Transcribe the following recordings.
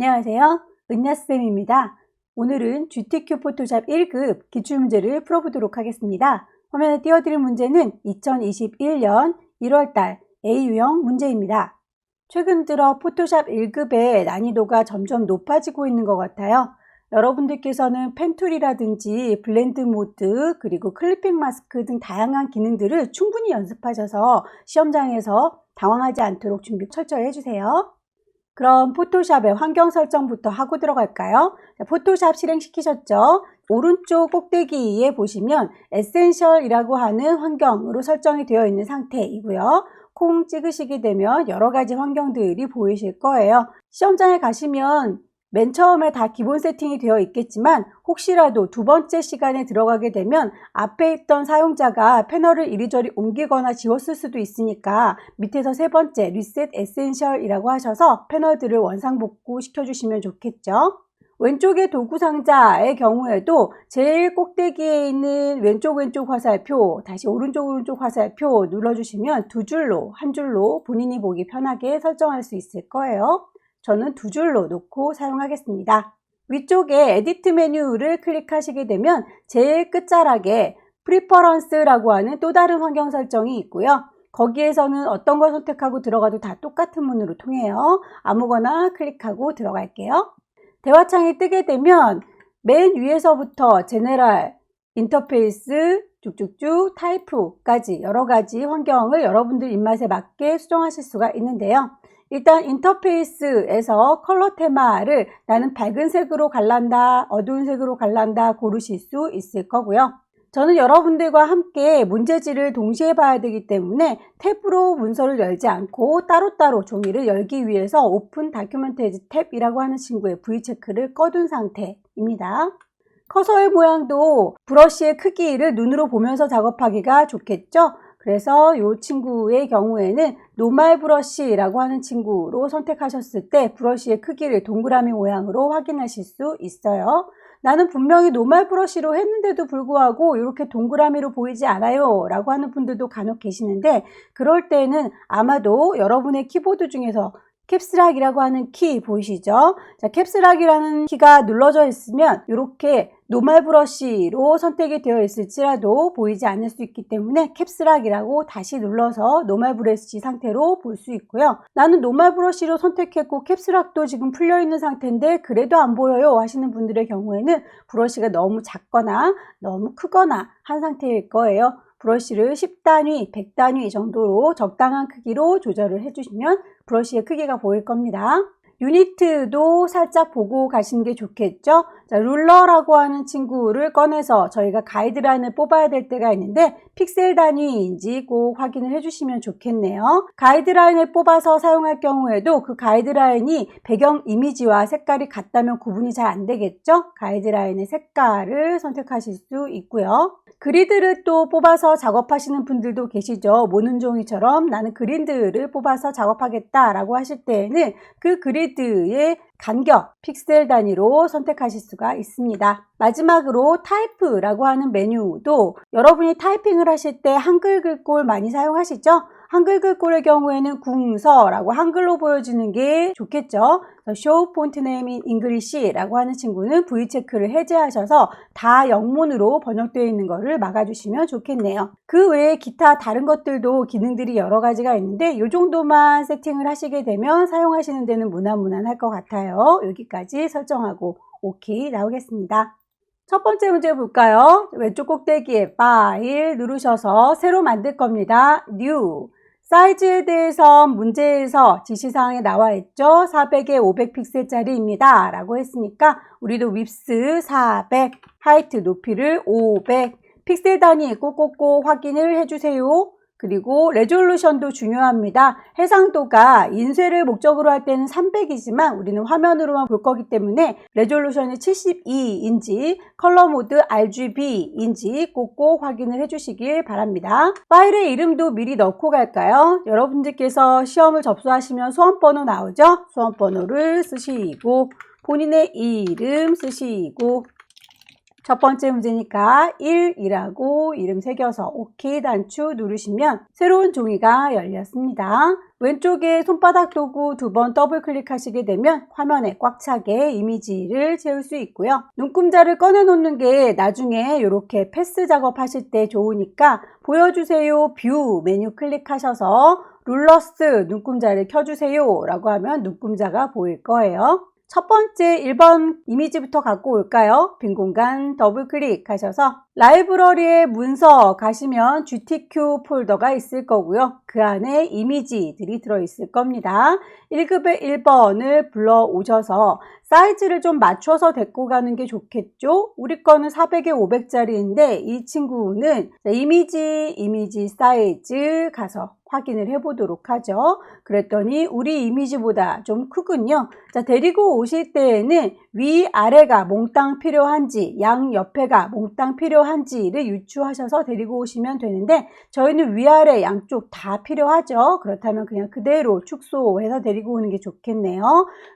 안녕하세요. 은야쌤입니다. 오늘은 GTQ 포토샵 1급 기출문제를 풀어보도록 하겠습니다. 화면에 띄워드릴 문제는 2021년 1월달 A유형 문제입니다. 최근 들어 포토샵 1급의 난이도가 점점 높아지고 있는 것 같아요. 여러분들께서는 펜툴이라든지 블렌드 모드 그리고 클리핑 마스크 등 다양한 기능들을 충분히 연습하셔서 시험장에서 당황하지 않도록 준비 철저히 해주세요. 그럼 포토샵의 환경 설정부터 하고 들어갈까요? 포토샵 실행시키셨죠? 오른쪽 꼭대기에 보시면 에센셜이라고 하는 환경으로 설정이 되어 있는 상태이고요. 콩 찍으시게 되면 여러 가지 환경들이 보이실 거예요. 시험장에 가시면 맨 처음에 다 기본 세팅이 되어 있겠지만 혹시라도 두 번째 시간에 들어가게 되면 앞에 있던 사용자가 패널을 이리저리 옮기거나 지웠을 수도 있으니까 밑에서 세 번째 리셋 에센셜이라고 하셔서 패널들을 원상복구 시켜주시면 좋겠죠. 왼쪽의 도구 상자의 경우에도 제일 꼭대기에 있는 왼쪽 화살표, 다시 오른쪽 화살표 눌러주시면 두 줄로, 한 줄로 본인이 보기 편하게 설정할 수 있을 거예요. 저는 두 줄로 놓고 사용하겠습니다. 위쪽에 에디트 메뉴를 클릭하시게 되면 제일 끝자락에 프리퍼런스라고 하는 또 다른 환경 설정이 있고요. 거기에서는 어떤 걸 선택하고 들어가도 다 똑같은 문으로 통해요. 아무거나 클릭하고 들어갈게요. 대화창이 뜨게 되면 맨 위에서부터 제너럴, 인터페이스, 쭉쭉쭉 타이프까지 여러 가지 환경을 여러분들 입맛에 맞게 수정하실 수가 있는데요. 일단 인터페이스에서 컬러 테마를 나는 밝은 색으로 갈란다, 어두운 색으로 갈란다 고르실 수 있을 거고요. 저는 여러분들과 함께 문제지를 동시에 봐야 되기 때문에 탭으로 문서를 열지 않고 따로따로 종이를 열기 위해서 오픈 다큐멘테이지 탭이라고 하는 친구의 V체크를 꺼둔 상태입니다. 커서의 모양도 브러쉬의 크기를 눈으로 보면서 작업하기가 좋겠죠? 그래서 이 친구의 경우에는 노말 브러쉬라고 하는 친구로 선택하셨을 때 브러쉬의 크기를 동그라미 모양으로 확인하실 수 있어요. 나는 분명히 노말 브러쉬로 했는데도 불구하고 이렇게 동그라미로 보이지 않아요 라고 하는 분들도 간혹 계시는데 그럴 때는 아마도 여러분의 키보드 중에서 캡스락이라고 하는 키 보이시죠? 자, 캡스락이라는 키가 눌러져 있으면 이렇게 노말 브러쉬로 선택이 되어 있을지라도 보이지 않을 수 있기 때문에 캡스락이라고 다시 눌러서 노말 브러쉬 상태로 볼 수 있고요. 나는 노말 브러쉬로 선택했고 캡스락도 지금 풀려 있는 상태인데 그래도 안 보여요 하시는 분들의 경우에는 브러쉬가 너무 작거나 너무 크거나 한 상태일 거예요. 브러쉬를 10단위, 100단위 정도로 적당한 크기로 조절을 해주시면 브러쉬의 크기가 보일 겁니다. 유니트도 살짝 보고 가시는 게 좋겠죠. 자, 룰러라고 하는 친구를 꺼내서 저희가 가이드라인을 뽑아야 될 때가 있는데 픽셀 단위인지 꼭 확인을 해주시면 좋겠네요. 가이드라인을 뽑아서 사용할 경우에도 그 가이드라인이 배경 이미지와 색깔이 같다면 구분이 잘 안 되겠죠. 가이드라인의 색깔을 선택하실 수 있고요. 그리드를 또 뽑아서 작업하시는 분들도 계시죠. 모는 종이처럼 나는 그리드를 뽑아서 작업하겠다라고 하실 때에는 그 그리드의 간격, 픽셀 단위로 선택하실 수가 있습니다. 마지막으로 타이프라고 하는 메뉴도 여러분이 타이핑을 하실 때 한글 글꼴 많이 사용하시죠? 한글 글꼴의 경우에는 궁서라고 한글로 보여주는 게 좋겠죠. Show Font Name in English라고 하는 친구는 V체크를 해제하셔서 다 영문으로 번역되어 있는 것을 막아주시면 좋겠네요. 그 외에 기타 다른 것들도 기능들이 여러 가지가 있는데 이 정도만 세팅을 하시게 되면 사용하시는 데는 무난무난할 것 같아요. 여기까지 설정하고 OK 나오겠습니다. 첫 번째 문제 볼까요? 왼쪽 꼭대기에 파일 누르셔서 새로 만들 겁니다. New. 사이즈에 대해서 문제에서 지시사항에 나와 있죠. 400에 500픽셀짜리입니다. 라고 했으니까 우리도 width 400, height 높이를 500, 픽셀 단위 꼭꼭꼭 확인을 해주세요. 그리고 레졸루션도 중요합니다. 해상도가 인쇄를 목적으로 할 때는 300이지만 우리는 화면으로만 볼 거기 때문에 레졸루션이 72인지 컬러 모드 RGB인지 꼭꼭 확인을 해주시길 바랍니다. 파일의 이름도 미리 넣고 갈까요? 여러분들께서 시험을 접수하시면 수험번호 나오죠? 수험번호를 쓰시고 본인의 이름 쓰시고 첫 번째 문제니까 1이라고 이름 새겨서 OK 단추 누르시면 새로운 종이가 열렸습니다. 왼쪽에 손바닥 도구 2번 더블 클릭하시게 되면 화면에 꽉 차게 이미지를 채울 수 있고요. 눈금자를 꺼내 놓는 게 나중에 이렇게 패스 작업하실 때 좋으니까 보여주세요 뷰 메뉴 클릭하셔서 룰러스 눈금자를 켜주세요 라고 하면 눈금자가 보일 거예요. 첫 번째 1번 이미지부터 갖고 올까요? 빈 공간 더블 클릭하셔서 라이브러리에 문서 가시면 GTQ 폴더가 있을 거고요. 그 안에 이미지들이 들어있을 겁니다. 1급의 1번을 불러오셔서 사이즈를 좀 맞춰서 데리고 가는 게 좋겠죠? 우리 거는 400에 500짜리인데 이 친구는 이미지 사이즈 가서 확인을 해보도록 하죠. 그랬더니 우리 이미지보다 좀 크군요. 자, 데리고 오실 때에는 위아래가 몽땅 필요한지 양옆에가 몽땅 필요한지를 유추하셔서 데리고 오시면 되는데 저희는 위아래 양쪽 다 필요하죠. 그렇다면 그냥 그대로 축소해서 데리고 오는 게 좋겠네요.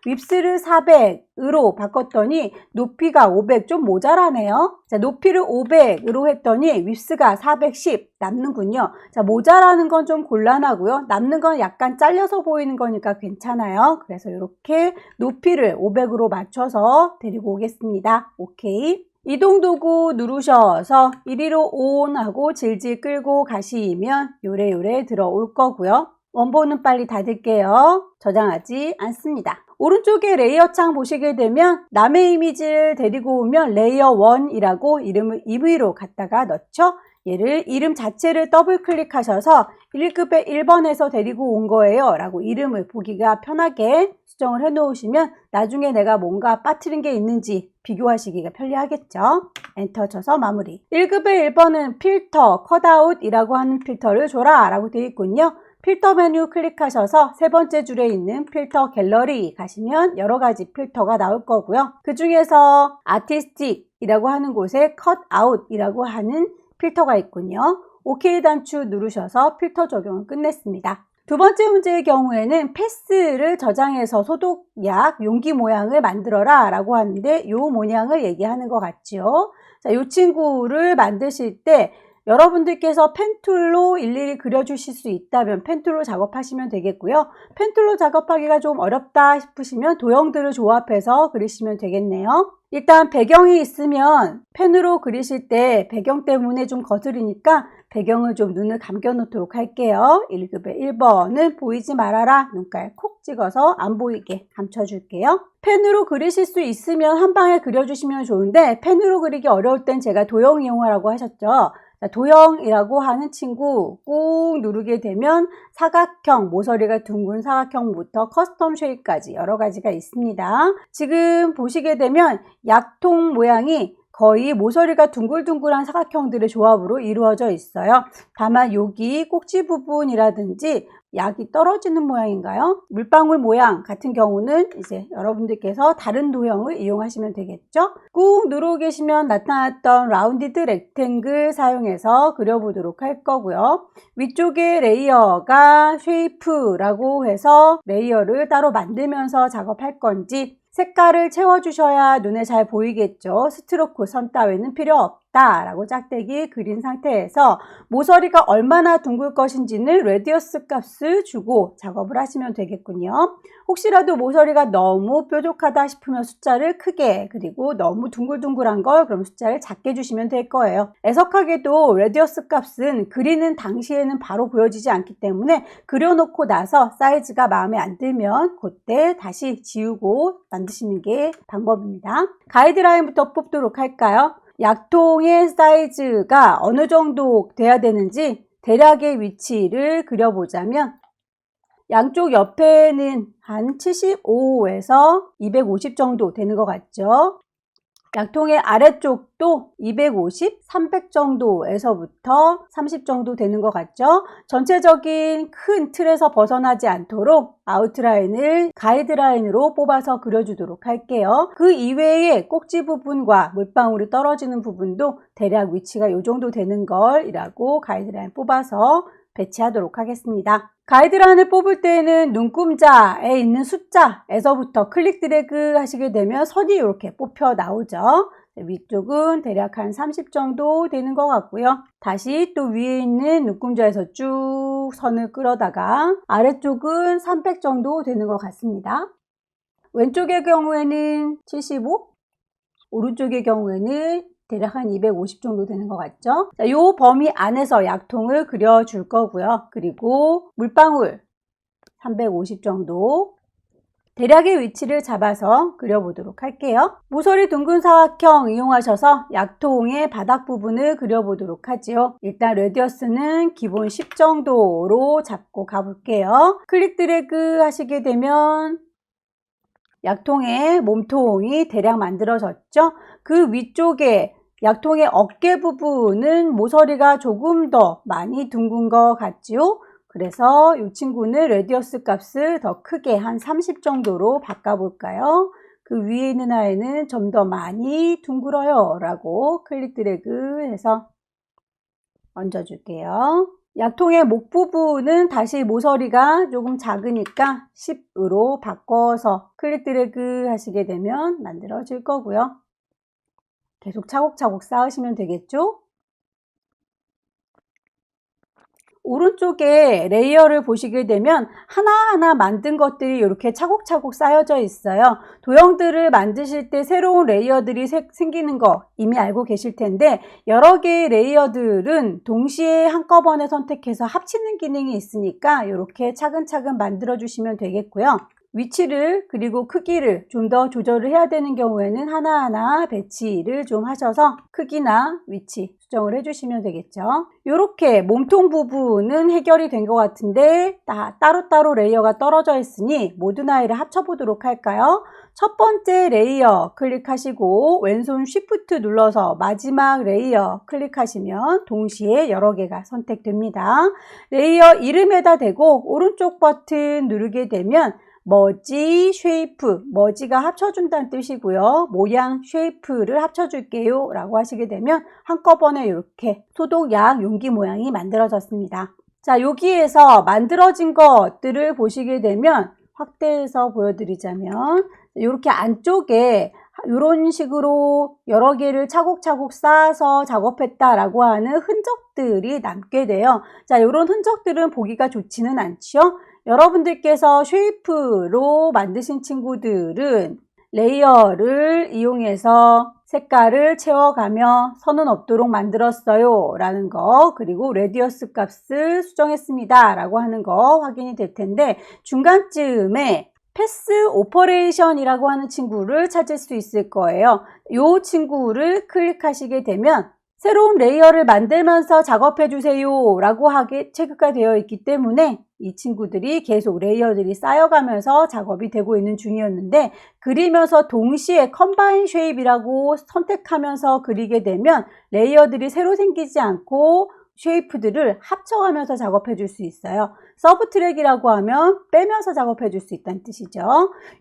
윕스를 400으로 바꿨더니 높이가 500 좀 모자라네요. 자, 높이를 500으로 했더니 윕스가 410 남는군요. 자, 모자라는 건 좀 곤란하고요. 남는 건 약간 잘려서 보이는 거니까 괜찮아요. 그래서 이렇게 높이를 500으로 맞춰서 데리고 오겠습니다. 오케이. 이동 도구 누르셔서 이리로 온 하고 질질 끌고 가시면 요래요래 들어올 거고요. 원본은 빨리 닫을게요. 저장하지 않습니다. 오른쪽에 레이어 창 보시게 되면 남의 이미지를 데리고 오면 레이어 1이라고 이름을 임의로 갖다가 넣죠. 얘를 이름 자체를 더블 클릭하셔서 1급의 1번에서 데리고 온 거예요 라고 이름을 보기가 편하게 수정을 해 놓으시면 나중에 내가 뭔가 빠뜨린 게 있는지 비교하시기가 편리하겠죠. 엔터 쳐서 마무리. 1급의 1번은 필터, 컷아웃이라고 하는 필터를 줘라 라고 되어 있군요. 필터 메뉴 클릭하셔서 세 번째 줄에 있는 필터 갤러리 가시면 여러 가지 필터가 나올 거고요. 그 중에서 아티스틱이라고 하는 곳에 컷아웃이라고 하는 필터가 있군요. OK 단추 누르셔서 필터 적용을 끝냈습니다. 두 번째 문제의 경우에는 패스를 저장해서 소독약 용기 모양을 만들어라 라고 하는데 이 모양을 얘기하는 것 같죠. 자, 이 친구를 만드실 때 여러분들께서 펜툴로 일일이 그려주실 수 있다면 펜툴로 작업하시면 되겠고요. 펜툴로 작업하기가 좀 어렵다 싶으시면 도형들을 조합해서 그리시면 되겠네요. 일단 배경이 있으면 펜으로 그리실 때 배경 때문에 좀 거슬리니까 배경을 좀 눈을 감겨 놓도록 할게요. 1급의 1번은 보이지 말아라. 눈깔 콕 찍어서 안 보이게 감춰줄게요. 펜으로 그리실 수 있으면 한 방에 그려주시면 좋은데 펜으로 그리기 어려울 땐 제가 도형 이용하라고 하셨죠. 도형이라고 하는 친구 꾹 누르게 되면 사각형, 모서리가 둥근 사각형부터 커스텀 쉐입까지 여러 가지가 있습니다. 지금 보시게 되면 약통 모양이 거의 모서리가 둥글둥글한 사각형들의 조합으로 이루어져 있어요. 다만 여기 꼭지 부분이라든지 약이 떨어지는 모양인가요? 물방울 모양 같은 경우는 이제 여러분들께서 다른 도형을 이용하시면 되겠죠? 꾹 누르고 계시면 나타났던 라운디드 렉탱글 사용해서 그려보도록 할 거고요. 위쪽에 레이어가 쉐이프라고 해서 레이어를 따로 만들면서 작업할 건지 색깔을 채워주셔야 눈에 잘 보이겠죠. 스트로크 선 따위는 필요 없다 라고 짝대기 그린 상태에서 모서리가 얼마나 둥글 것인지는 레디어스 값을 주고 작업을 하시면 되겠군요. 혹시라도 모서리가 너무 뾰족하다 싶으면 숫자를 크게, 그리고 너무 둥글둥글한 걸 그럼 숫자를 작게 주시면 될 거예요. 애석하게도 레디어스 값은 그리는 당시에는 바로 보여지지 않기 때문에 그려놓고 나서 사이즈가 마음에 안 들면 그때 다시 지우고 만드시는 게 방법입니다. 가이드라인부터 뽑도록 할까요? 약통의 사이즈가 어느 정도 돼야 되는지 대략의 위치를 그려보자면 양쪽 옆에는 한 75에서 250 정도 되는 것 같죠. 약통의 아래쪽도 250, 300 정도에서부터 30 정도 되는 것 같죠. 전체적인 큰 틀에서 벗어나지 않도록 아웃라인을 가이드라인으로 뽑아서 그려주도록 할게요. 그 이외에 꼭지 부분과 물방울이 떨어지는 부분도 대략 위치가 이 정도 되는 걸이라고 가이드라인 뽑아서 배치하도록 하겠습니다. 가이드라인을 뽑을 때는 눈금자에 있는 숫자에서부터 클릭 드래그 하시게 되면 선이 이렇게 뽑혀 나오죠. 위쪽은 대략 한 30 정도 되는 것 같고요. 다시 또 위에 있는 눈금자에서 쭉 선을 끌어다가 아래쪽은 300 정도 되는 것 같습니다. 왼쪽의 경우에는 75, 오른쪽의 경우에는 대략 한 250 정도 되는 것 같죠? 자, 요 범위 안에서 약통을 그려줄 거고요. 그리고 물방울 350 정도 대략의 위치를 잡아서 그려보도록 할게요. 모서리 둥근 사각형 이용하셔서 약통의 바닥 부분을 그려보도록 하지요. 일단 레디어스는 기본 10 정도로 잡고 가볼게요. 클릭 드래그 하시게 되면 약통의 몸통이 대략 만들어졌죠. 그 위쪽에 약통의 어깨 부분은 모서리가 조금 더 많이 둥근 것 같지요. 그래서 이 친구는 레디어스 값을 더 크게 한 30 정도로 바꿔볼까요? 그 위에 있는 아이는 좀 더 많이 둥글어요 라고 클릭 드래그 해서 얹어줄게요. 약통의 목 부분은 다시 모서리가 조금 작으니까 10으로 바꿔서 클릭 드래그 하시게 되면 만들어질 거고요. 계속 차곡차곡 쌓으시면 되겠죠? 오른쪽에 레이어를 보시게 되면 하나하나 만든 것들이 이렇게 차곡차곡 쌓여져 있어요. 도형들을 만드실 때 새로운 레이어들이 생기는 거 이미 알고 계실 텐데 여러 개의 레이어들은 동시에 한꺼번에 선택해서 합치는 기능이 있으니까 이렇게 차근차근 만들어 주시면 되겠고요. 위치를 그리고 크기를 좀 더 조절을 해야 되는 경우에는 하나하나 배치를 좀 하셔서 크기나 위치 수정을 해주시면 되겠죠. 이렇게 몸통 부분은 해결이 된 것 같은데 따로따로 레이어가 떨어져 있으니 모든 아이를 합쳐보도록 할까요? 첫 번째 레이어 클릭하시고 왼손 쉬프트 눌러서 마지막 레이어 클릭하시면 동시에 여러 개가 선택됩니다. 레이어 이름에다 대고 오른쪽 버튼 누르게 되면 머지, 쉐이프, 머지가 합쳐준다는 뜻이고요. 모양, 쉐이프를 합쳐줄게요 라고 하시게 되면 한꺼번에 이렇게 소독약 용기 모양이 만들어졌습니다. 자, 여기에서 만들어진 것들을 보시게 되면 확대해서 보여드리자면 이렇게 안쪽에 이런 식으로 여러 개를 차곡차곡 쌓아서 작업했다라고 하는 흔적들이 남게 돼요. 자, 이런 흔적들은 보기가 좋지는 않죠. 여러분들께서 쉐이프로 만드신 친구들은 레이어를 이용해서 색깔을 채워가며 선은 없도록 만들었어요 라는 거, 그리고 레디어스 값을 수정했습니다 라고 하는 거 확인이 될 텐데 중간쯤에 패스 오퍼레이션이라고 하는 친구를 찾을 수 있을 거예요. 이 친구를 클릭하시게 되면 새로운 레이어를 만들면서 작업해 주세요 라고 하게 체크가 되어 있기 때문에 이 친구들이 계속 레이어들이 쌓여가면서 작업이 되고 있는 중이었는데 그리면서 동시에 컴바인 쉐입이라고 선택하면서 그리게 되면 레이어들이 새로 생기지 않고 쉐이프들을 합쳐가면서 작업해 줄 수 있어요. 서브트랙이라고 하면 빼면서 작업해 줄 수 있다는 뜻이죠.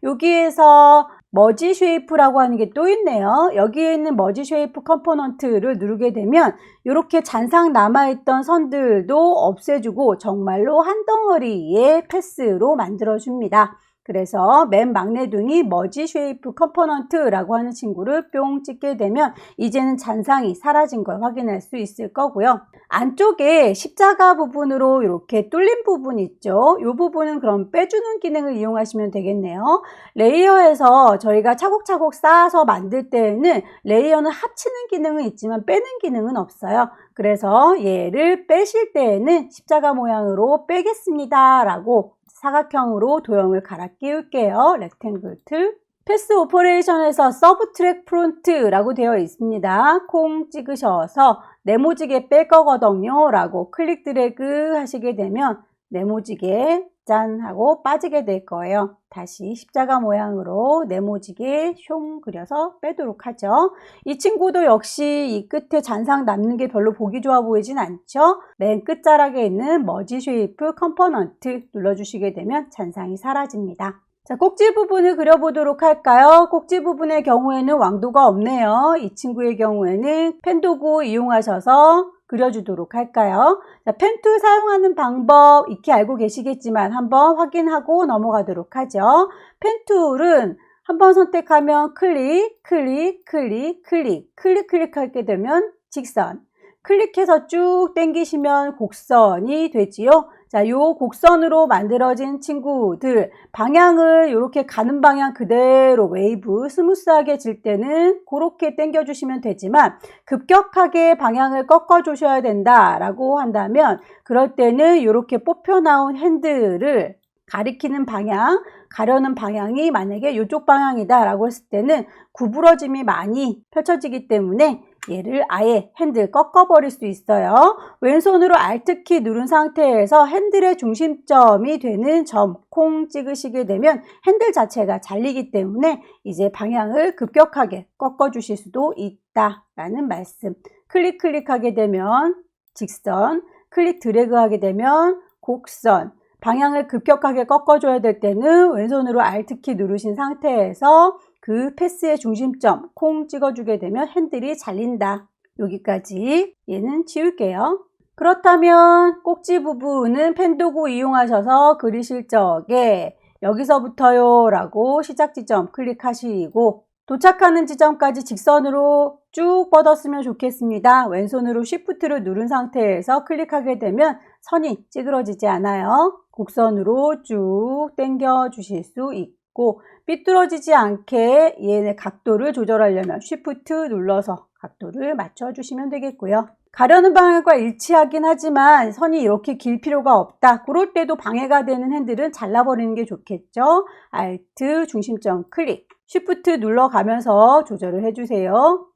여기에서 머지 쉐이프라고 하는 게 또 있네요. 여기에 있는 머지 쉐이프 컴포넌트를 누르게 되면 이렇게 잔상 남아있던 선들도 없애주고 정말로 한 덩어리의 패스로 만들어줍니다. 그래서 맨 막내둥이 머지 쉐이프 컴포넌트라고 하는 친구를 뿅 찍게 되면 이제는 잔상이 사라진 걸 확인할 수 있을 거고요. 안쪽에 십자가 부분으로 이렇게 뚫린 부분 있죠. 이 부분은 그럼 빼주는 기능을 이용하시면 되겠네요. 레이어에서 저희가 차곡차곡 쌓아서 만들 때에는 레이어는 합치는 기능은 있지만 빼는 기능은 없어요. 그래서 얘를 빼실 때에는 십자가 모양으로 빼겠습니다 라고 사각형으로 도형을 갈아 끼울게요. 렉탱글 툴. 패스 오퍼레이션에서 서브트랙 프론트라고 되어 있습니다. 콩 찍으셔서 네모지게 뺄 거거든요 라고 클릭 드래그 하시게 되면 네모지게 짠 하고 빠지게 될 거예요. 다시 십자가 모양으로 네모지게 숑 그려서 빼도록 하죠. 이 친구도 역시 이 끝에 잔상 남는 게 별로 보기 좋아 보이진 않죠. 맨 끝자락에 있는 머지 쉐이프 컴포넌트 눌러주시게 되면 잔상이 사라집니다. 자, 꼭지 부분을 그려보도록 할까요? 꼭지 부분의 경우에는 왕도가 없네요. 이 친구의 경우에는 펜 도구 이용하셔서 그려주도록 할까요? 자, 펜툴 사용하는 방법 익히 알고 계시겠지만 한번 확인하고 넘어가도록 하죠. 펜툴은 한번 선택하면 클릭, 클릭, 클릭, 클릭, 클릭, 클릭하게 되면 직선. 클릭해서 쭉 당기시면 곡선이 되지요. 자, 요 곡선으로 만들어진 친구들 방향을 이렇게 가는 방향 그대로 웨이브 스무스하게 질 때는 그렇게 당겨 주시면 되지만 급격하게 방향을 꺾어 주셔야 된다라고 한다면 그럴 때는 이렇게 뽑혀 나온 핸들을 가리키는 방향, 가려는 방향이 만약에 이쪽 방향이다 라고 했을 때는 구부러짐이 많이 펼쳐지기 때문에 얘를 아예 핸들 꺾어버릴 수 있어요. 왼손으로 Alt키 누른 상태에서 핸들의 중심점이 되는 점 콩 찍으시게 되면 핸들 자체가 잘리기 때문에 이제 방향을 급격하게 꺾어주실 수도 있다라는 말씀. 클릭 클릭하게 되면 직선, 클릭 드래그 하게 되면 곡선. 방향을 급격하게 꺾어줘야 될 때는 왼손으로 Alt키 누르신 상태에서 그 패스의 중심점 콩 찍어주게 되면 핸들이 잘린다. 여기까지 얘는 지울게요. 그렇다면 꼭지 부분은 펜도구 이용하셔서 그리실 적에 여기서부터요 라고 시작 지점 클릭하시고 도착하는 지점까지 직선으로 쭉 뻗었으면 좋겠습니다. 왼손으로 Shift를 누른 상태에서 클릭하게 되면 선이 찌그러지지 않아요. 곡선으로 쭉 당겨 주실 수 있고 삐뚤어지지 않게 얘의 각도를 조절하려면 Shift 눌러서 각도를 맞춰 주시면 되겠고요. 가려는 방향과 일치하긴 하지만 선이 이렇게 길 필요가 없다. 그럴 때도 방해가 되는 핸들은 잘라버리는 게 좋겠죠. Alt 중심점 클릭, Shift 눌러가면서 조절을 해주세요.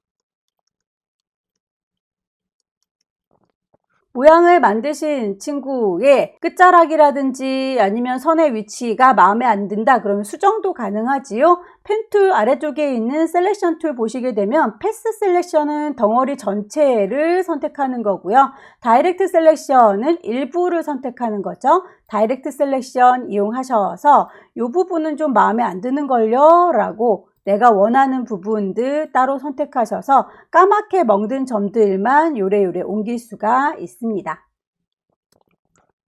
모양을 만드신 친구의 끝자락이라든지 아니면 선의 위치가 마음에 안 든다 그러면 수정도 가능하지요. 펜 툴 아래쪽에 있는 셀렉션 툴 보시게 되면 패스 셀렉션은 덩어리 전체를 선택하는 거고요. 다이렉트 셀렉션은 일부를 선택하는 거죠. 다이렉트 셀렉션 이용하셔서 이 부분은 좀 마음에 안 드는 걸요 라고 내가 원하는 부분들 따로 선택하셔서 까맣게 멍든 점들만 요래요래 옮길 수가 있습니다.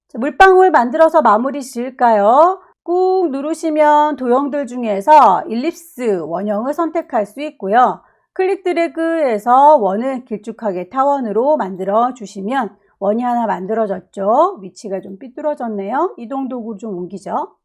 자, 물방울 만들어서 마무리 지을까요? 꾹 누르시면 도형들 중에서 일립스 원형을 선택할 수 있고요. 클릭 드래그해서 원을 길쭉하게 타원으로 만들어 주시면 원이 하나 만들어졌죠. 위치가 좀 삐뚤어졌네요. 이동 도구 좀 옮기죠.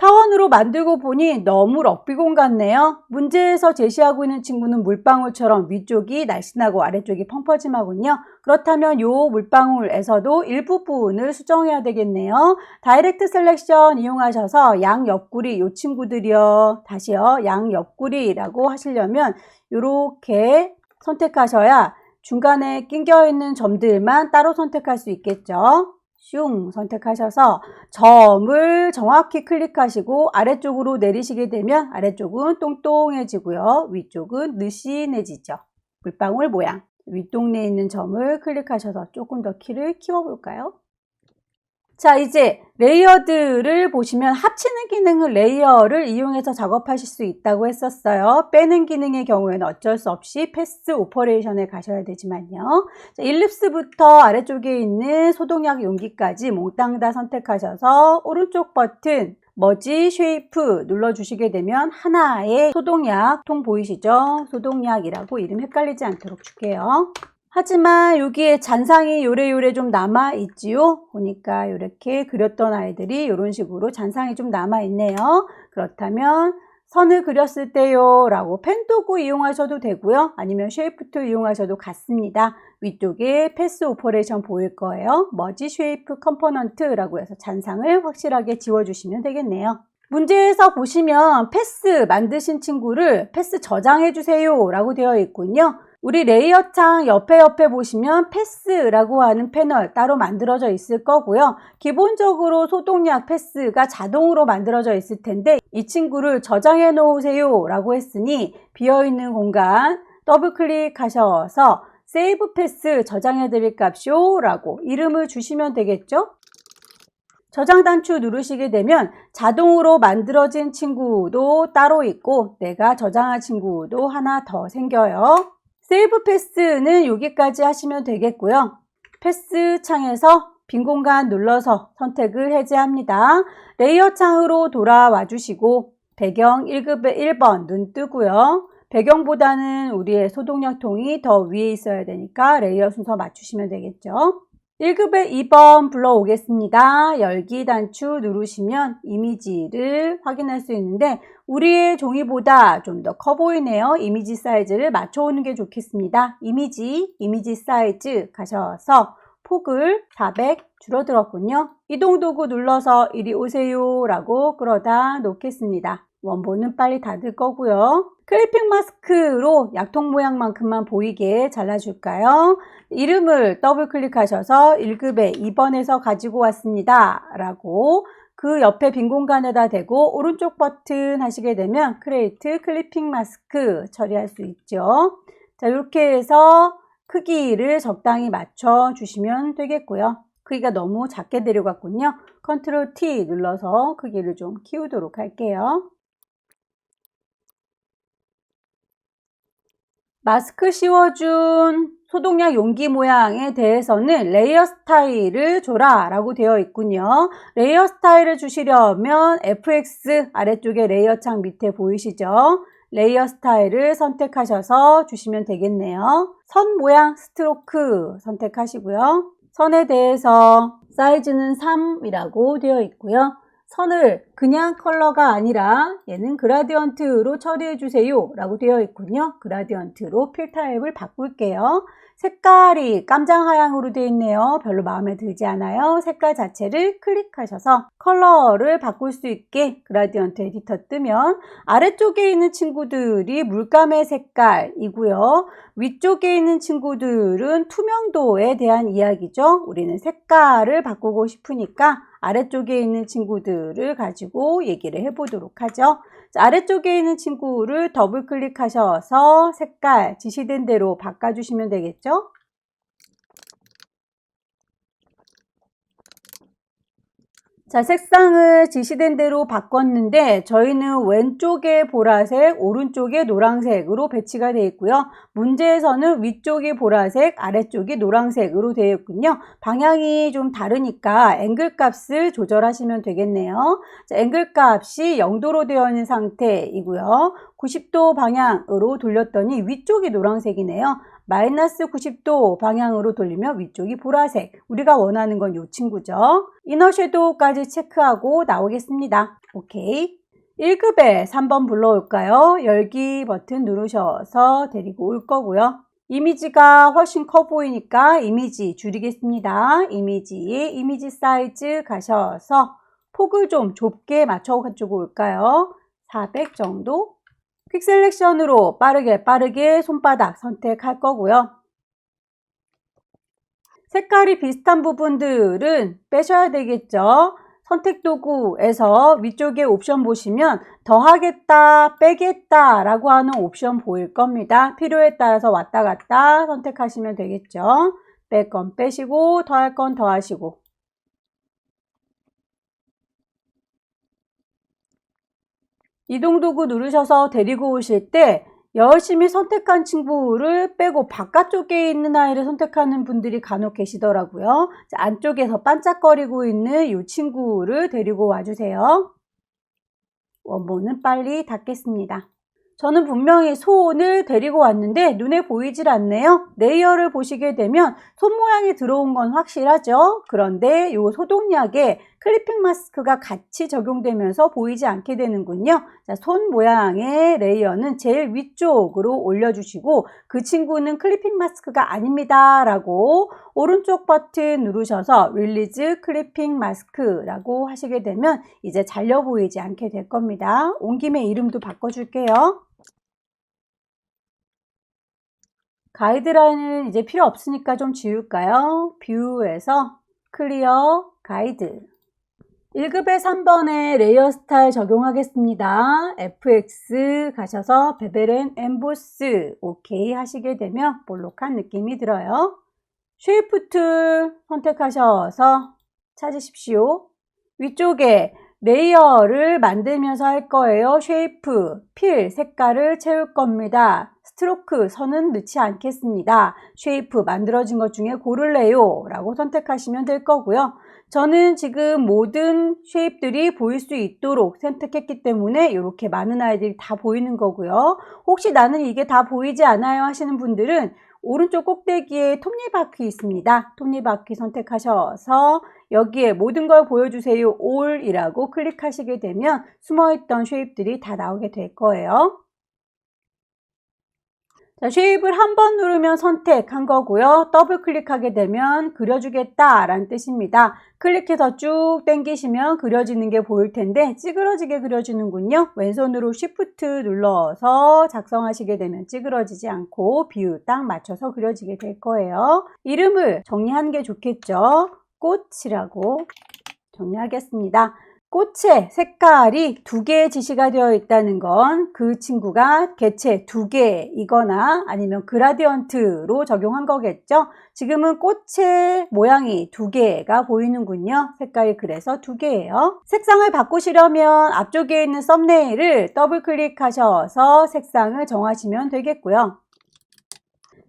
타원으로 만들고 보니 너무 럭비공 같네요. 문제에서 제시하고 있는 친구는 물방울처럼 위쪽이 날씬하고 아래쪽이 펑퍼짐하군요. 그렇다면 이 물방울에서도 일부분을 수정해야 되겠네요. 다이렉트 셀렉션 이용하셔서 양 옆구리 이 친구들이요. 다시요. 양 옆구리라고 하시려면 이렇게 선택하셔야 중간에 낑겨 있는 점들만 따로 선택할 수 있겠죠. 슝 선택하셔서 점을 정확히 클릭하시고 아래쪽으로 내리시게 되면 아래쪽은 똥똥해지고요. 위쪽은 느씬해지죠. 물방울 모양. 윗동네에 있는 점을 클릭하셔서 조금 더 키를 키워볼까요? 자, 이제 레이어드를 보시면 합치는 기능을 레이어를 이용해서 작업하실 수 있다고 했었어요. 빼는 기능의 경우에는 어쩔 수 없이 패스 오퍼레이션에 가셔야 되지만요. 자, 일립스부터 아래쪽에 있는 소독약 용기까지 몽땅 다 선택하셔서 오른쪽 버튼 머지 쉐이프 눌러주시게 되면 하나의 소독약 통 보이시죠? 소독약이라고 이름 헷갈리지 않도록 줄게요. 하지만 여기에 잔상이 요래요래 좀 남아있지요. 보니까 이렇게 그렸던 아이들이 이런 식으로 잔상이 좀 남아있네요. 그렇다면 선을 그렸을 때요 라고 펜 도구 이용하셔도 되고요. 아니면 쉐이프 툴 이용하셔도 같습니다. 위쪽에 패스 오퍼레이션 보일 거예요. 머지 쉐이프 컴포넌트라고 해서 잔상을 확실하게 지워주시면 되겠네요. 문제에서 보시면 패스 만드신 친구를 패스 저장해 주세요 라고 되어 있군요. 우리 레이어 창 옆에 보시면 패스라고 하는 패널 따로 만들어져 있을 거고요. 기본적으로 소독약 패스가 자동으로 만들어져 있을 텐데 이 친구를 저장해 놓으세요 라고 했으니 비어있는 공간 더블 클릭하셔서 세이브 패스 저장해 드릴 값이요 라고 이름을 주시면 되겠죠. 저장 단추 누르시게 되면 자동으로 만들어진 친구도 따로 있고 내가 저장한 친구도 하나 더 생겨요. 세이브 패스는 여기까지 하시면 되겠고요. 패스 창에서 빈 공간 눌러서 선택을 해제합니다. 레이어 창으로 돌아와 주시고 배경 1급의 1번 눈 뜨고요. 배경보다는 우리의 소독약통이 더 위에 있어야 되니까 레이어 순서 맞추시면 되겠죠. 1급의 2번 불러오겠습니다. 열기 단추 누르시면 이미지를 확인할 수 있는데 우리의 종이보다 좀 더 커 보이네요. 이미지 사이즈를 맞춰오는 게 좋겠습니다. 이미지 사이즈 가셔서 폭을 400 줄어들었군요. 이동도구 눌러서 이리 오세요 라고 끌어다 놓겠습니다. 원본은 빨리 닫을 거고요. 클리핑 마스크로 약통 모양만큼만 보이게 잘라줄까요? 이름을 더블 클릭하셔서 1급에 2번에서 가지고 왔습니다 라고 그 옆에 빈 공간에다 대고 오른쪽 버튼 하시게 되면 크리에이트 클리핑 마스크 처리할 수 있죠. 자, 이렇게 해서 크기를 적당히 맞춰 주시면 되겠고요. 크기가 너무 작게 데려갔군요. 컨트롤 T 눌러서 크기를 좀 키우도록 할게요. 마스크 씌워준 소독약 용기 모양에 대해서는 레이어 스타일을 줘라 라고 되어 있군요. 레이어 스타일을 주시려면 FX 아래쪽에 레이어 창 밑에 보이시죠? 레이어 스타일을 선택하셔서 주시면 되겠네요. 선 모양 스트로크 선택하시고요. 선에 대해서 사이즈는 3이라고 되어 있고요. 선을 그냥 컬러가 아니라 얘는 그라디언트로 처리해 주세요 라고 되어 있군요. 그라디언트로 필 타입을 바꿀게요. 색깔이 깜장 하향으로 되어 있네요. 별로 마음에 들지 않아요. 색깔 자체를 클릭하셔서 컬러를 바꿀 수 있게 그라디언트 에디터 뜨면 아래쪽에 있는 친구들이 물감의 색깔이고요. 위쪽에 있는 친구들은 투명도에 대한 이야기죠. 우리는 색깔을 바꾸고 싶으니까 아래쪽에 있는 친구들을 가지고 얘기를 해보도록 하죠. 자, 아래쪽에 있는 친구를 더블 클릭하셔서 색깔 지시된 대로 바꿔주시면 되겠죠. 자, 색상을 지시된 대로 바꿨는데 저희는 왼쪽에 보라색, 오른쪽에 노란색으로 배치가 되어 있고요. 문제에서는 위쪽이 보라색, 아래쪽이 노란색으로 되어 있군요. 방향이 좀 다르니까 앵글 값을 조절하시면 되겠네요. 자, 앵글 값이 0도로 되어 있는 상태이고요. 90도 방향으로 돌렸더니 위쪽이 노란색이네요. 마이너스 90도 방향으로 돌리면 위쪽이 보라색. 우리가 원하는 건 이 친구죠. 이너 섀도우까지 체크하고 나오겠습니다. 오케이. 1급에 3번 불러올까요? 열기 버튼 누르셔서 데리고 올 거고요. 이미지가 훨씬 커 보이니까 이미지 줄이겠습니다. 이미지에 이미지 사이즈 가셔서 폭을 좀 좁게 맞춰 가지고 올까요? 400 정도? 퀵 셀렉션으로 빠르게 손바닥 선택할 거고요. 색깔이 비슷한 부분들은 빼셔야 되겠죠. 선택 도구에서 위쪽에 옵션 보시면 더하겠다, 빼겠다 라고 하는 옵션 보일 겁니다. 필요에 따라서 왔다 갔다 선택하시면 되겠죠. 뺄 건 빼시고 더할 건 더하시고. 이동도구 누르셔서 데리고 오실 때 열심히 선택한 친구를 빼고 바깥쪽에 있는 아이를 선택하는 분들이 간혹 계시더라고요. 안쪽에서 반짝거리고 있는 이 친구를 데리고 와주세요. 원본은 빨리 닫겠습니다. 저는 분명히 손을 데리고 왔는데 눈에 보이질 않네요. 레이어를 보시게 되면 손 모양이 들어온 건 확실하죠. 그런데 이 소독약에 클리핑 마스크가 같이 적용되면서 보이지 않게 되는군요. 자, 손 모양의 레이어는 제일 위쪽으로 올려주시고 그 친구는 클리핑 마스크가 아닙니다 라고 오른쪽 버튼 누르셔서 릴리즈 클리핑 마스크라고 하시게 되면 이제 잘려 보이지 않게 될 겁니다. 온 김에 이름도 바꿔줄게요. 가이드라인은 이제 필요 없으니까 좀 지울까요? 뷰에서 클리어 가이드. 1급의 3번에 레이어 스타일 적용하겠습니다. FX 가셔서 베벨 앤 엠보스 오케이 하시게 되면 볼록한 느낌이 들어요. 쉐이프 툴 선택하셔서 찾으십시오. 위쪽에 레이어를 만들면서 할 거예요. 쉐이프, 필, 색깔을 채울 겁니다. 스트로크, 선은 넣지 않겠습니다. 쉐이프 만들어진 것 중에 고를래요 라고 선택하시면 될 거고요. 저는 지금 모든 쉐입들이 보일 수 있도록 선택했기 때문에 이렇게 많은 아이들이 다 보이는 거고요. 혹시 나는 이게 다 보이지 않아요 하시는 분들은 오른쪽 꼭대기에 톱니바퀴 있습니다. 톱니바퀴 선택하셔서 여기에 모든 걸 보여주세요 all이라고 클릭하시게 되면 숨어있던 쉐입들이 다 나오게 될 거예요. 자, 쉐입을 한 번 누르면 선택한 거고요. 더블 클릭하게 되면 그려주겠다 라는 뜻입니다. 클릭해서 쭉 당기시면 그려지는 게 보일 텐데 찌그러지게 그려지는군요. 왼손으로 Shift 눌러서 작성하시게 되면 찌그러지지 않고 비율 딱 맞춰서 그려지게 될 거예요. 이름을 정리하는 게 좋겠죠. 꽃이라고 정리하겠습니다. 꽃의 색깔이 2개의 지시가 되어 있다는 건 그 친구가 개체 2개이거나 아니면 그라디언트로 적용한 거겠죠. 지금은 꽃의 모양이 2개가 보이는군요. 색깔이 그래서 2개예요. 색상을 바꾸시려면 앞쪽에 있는 썸네일을 더블 클릭하셔서 색상을 정하시면 되겠고요.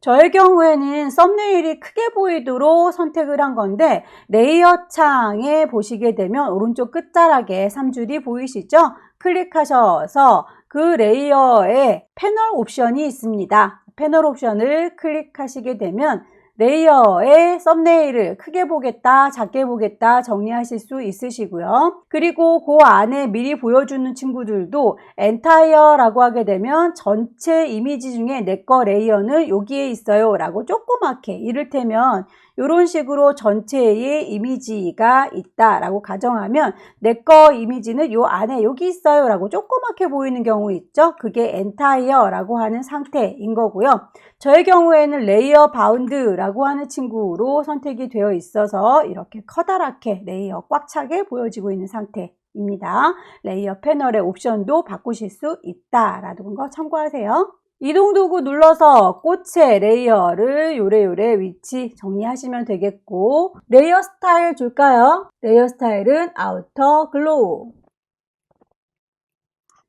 저의 경우에는 썸네일이 크게 보이도록 선택을 한 건데 레이어 창에 보시게 되면 오른쪽 끝자락에 3줄이 보이시죠? 클릭하셔서 그 레이어에 패널 옵션이 있습니다. 패널 옵션을 클릭하시게 되면 레이어의 썸네일을 크게 보겠다, 작게 보겠다 정리하실 수 있으시고요. 그리고 그 안에 미리 보여주는 친구들도 엔타이어라고 하게 되면 전체 이미지 중에 내 거 레이어는 여기에 있어요 라고 조그맣게 이를테면 이런 식으로 전체의 이미지가 있다라고 가정하면 내 거 이미지는 요 안에 여기 있어요 라고 조그맣게 보이는 경우 있죠. 그게 엔타이어라고 하는 상태인 거고요. 저의 경우에는 레이어 바운드라고 하는 친구로 선택이 되어 있어서 이렇게 커다랗게 레이어 꽉 차게 보여지고 있는 상태입니다. 레이어 패널의 옵션도 바꾸실 수 있다라는 거 참고하세요. 이동 도구 눌러서 꽃의 레이어를 요래요래 위치 정리하시면 되겠고 레이어 스타일 줄까요? 레이어 스타일은 아우터 글로우.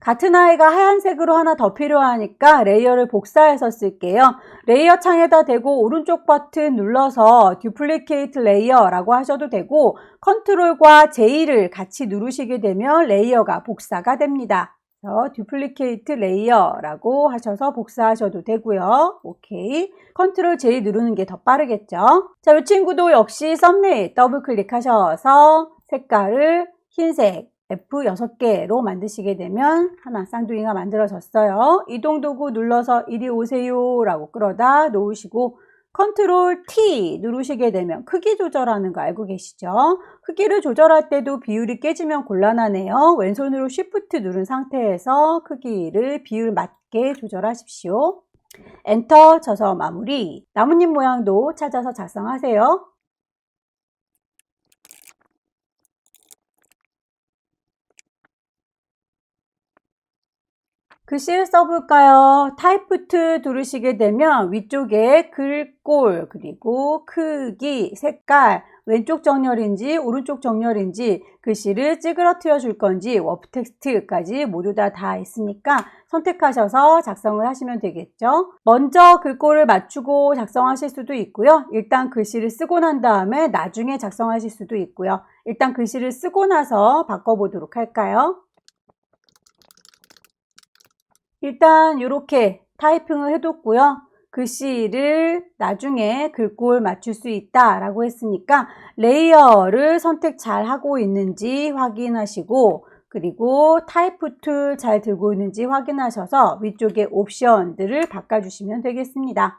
같은 아이가 하얀색으로 하나 더 필요하니까 레이어를 복사해서 쓸게요. 레이어 창에다 대고 오른쪽 버튼 눌러서 듀플리케이트 레이어라고 하셔도 되고 컨트롤과 J를 같이 누르시게 되면 레이어가 복사가 됩니다. 듀플리케이트 레이어라고 하셔서 복사하셔도 되고요. 오케이. 컨트롤 J 누르는 게 더 빠르겠죠. 자, 이 친구도 역시 썸네일 더블 클릭하셔서 색깔을 흰색 F 6개로 만드시게 되면 하나 쌍둥이가 만들어졌어요. 이동 도구 눌러서 이리 오세요 라고 끌어다 놓으시고 컨트롤 T 누르시게 되면 크기 조절하는 거 알고 계시죠? 크기를 조절할 때도 비율이 깨지면 곤란하네요. 왼손으로 Shift 누른 상태에서 크기를 비율 맞게 조절하십시오. 엔터 쳐서 마무리. 나뭇잎 모양도 찾아서 작성하세요. 글씨를 써볼까요? 타이프2 누르시게 되면 위쪽에 글꼴, 그리고 크기, 색깔, 왼쪽 정렬인지 오른쪽 정렬인지 글씨를 찌그러뜨려 줄 건지 워프 텍스트까지 모두 다 있으니까 선택하셔서 작성을 하시면 되겠죠. 먼저 글꼴을 맞추고 작성하실 수도 있고요. 일단 글씨를 쓰고 난 다음에 나중에 작성하실 수도 있고요. 일단 글씨를 쓰고 나서 바꿔보도록 할까요? 일단 이렇게 타이핑을 해뒀고요. 글씨를 나중에 글꼴 맞출 수 있다 라고 했으니까 레이어를 선택 잘 하고 있는지 확인하시고 그리고 타이프 툴 잘 들고 있는지 확인하셔서 위쪽에 옵션들을 바꿔주시면 되겠습니다.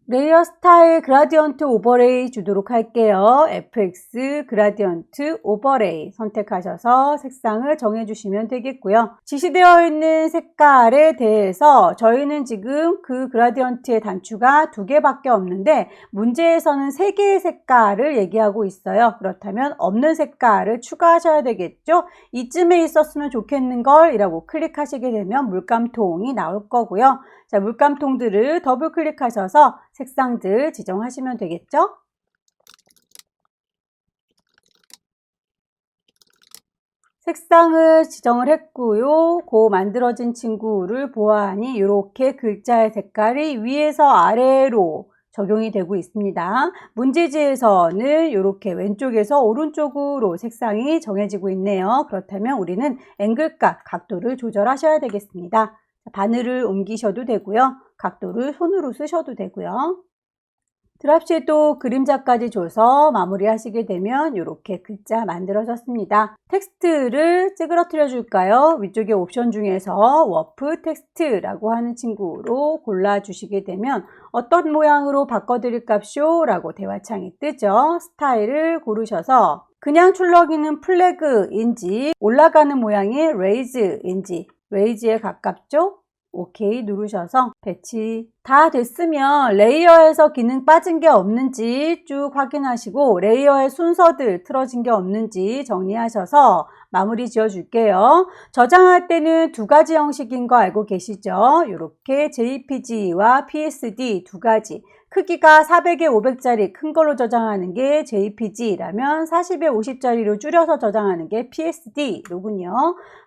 레이어 스타일 그라디언트 오버레이 주도록 할게요. FX 그라디언트 오버레이 선택하셔서 색상을 정해주시면 되겠고요. 지시되어 있는 색깔에 대해서 저희는 지금 그 그라디언트의 단추가 2개밖에 없는데 문제에서는 3개의 색깔을 얘기하고 있어요. 그렇다면 없는 색깔을 추가하셔야 되겠죠. 이쯤에 있었으면 좋겠는 걸 이라고 클릭하시게 되면 물감통이 나올 거고요. 자, 물감통들을 더블 클릭하셔서 색상들 지정하시면 되겠죠? 색상을 지정을 했고요. 그 만들어진 친구를 보아하니 이렇게 글자의 색깔이 위에서 아래로 적용이 되고 있습니다. 문제지에서는 이렇게 왼쪽에서 오른쪽으로 색상이 정해지고 있네요. 그렇다면 우리는 앵글값, 각도를 조절하셔야 되겠습니다. 바늘을 옮기셔도 되고요. 각도를 손으로 쓰셔도 되고요. 드랍시에도 그림자까지 줘서 마무리하시게 되면 이렇게 글자 만들어졌습니다. 텍스트를 찌그러뜨려 줄까요? 위쪽에 옵션 중에서 워프 텍스트라고 하는 친구로 골라주시게 되면 어떤 모양으로 바꿔드릴깝쇼? 라고 대화창이 뜨죠. 스타일을 고르셔서 그냥 출력이는 플래그인지 올라가는 모양의 레이즈인지 레이즈에 가깝죠? 오케이 누르셔서 배치 다 됐으면 레이어에서 기능 빠진 게 없는지 쭉 확인하시고 레이어의 순서들 틀어진 게 없는지 정리하셔서 마무리 지어 줄게요. 저장할 때는 두 가지 형식인 거 알고 계시죠? 이렇게 JPG와 PSD 두 가지, 크기가 400에 500짜리 큰 걸로 저장하는 게 JPG라면 40에 50짜리로 줄여서 저장하는 게 PSD로군요.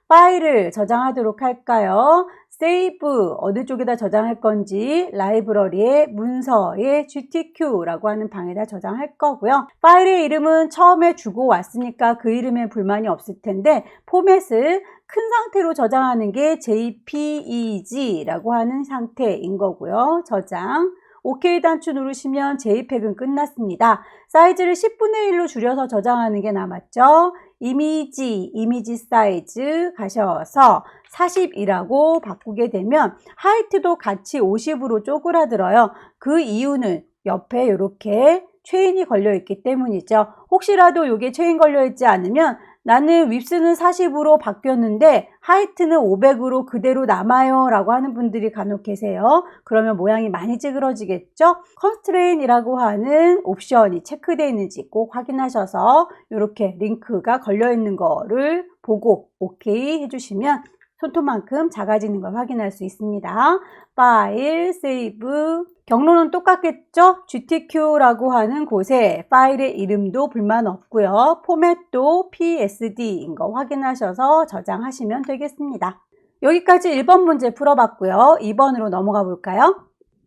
파일을 저장하도록 할까요? 세이브 어느 쪽에다 저장할 건지 라이브러리의 문서에 GTQ라고 하는 방에다 저장할 거고요. 파일의 이름은 처음에 주고 왔으니까 그 이름에 불만이 없을 텐데 포맷을 큰 상태로 저장하는 게 JPEG라고 하는 상태인 거고요. 저장 OK 단추 누르시면 JPEG은 끝났습니다. 사이즈를 10분의 1로 줄여서 저장하는 게 남았죠. 이미지 사이즈 가셔서 40이라고 바꾸게 되면 하이트도 같이 50으로 쪼그라들어요. 그 이유는 옆에 이렇게 체인이 걸려 있기 때문이죠. 혹시라도 이게 체인 걸려 있지 않으면 나는 윗스는 40으로 바뀌었는데 하이트는 500으로 그대로 남아요 라고 하는 분들이 간혹 계세요. 그러면 모양이 많이 찌그러지겠죠? 컨스트레인이라고 하는 옵션이 체크되어 있는지 꼭 확인하셔서 이렇게 링크가 걸려 있는 거를 보고 오케이 해주시면 손톱만큼 작아지는 걸 확인할 수 있습니다. 파일, 세이브, 경로는 똑같겠죠? GTQ라고 하는 곳에 파일의 이름도 불만 없고요. 포맷도 PSD인 거 확인하셔서 저장하시면 되겠습니다. 여기까지 1번 문제 풀어봤고요. 2번으로 넘어가 볼까요?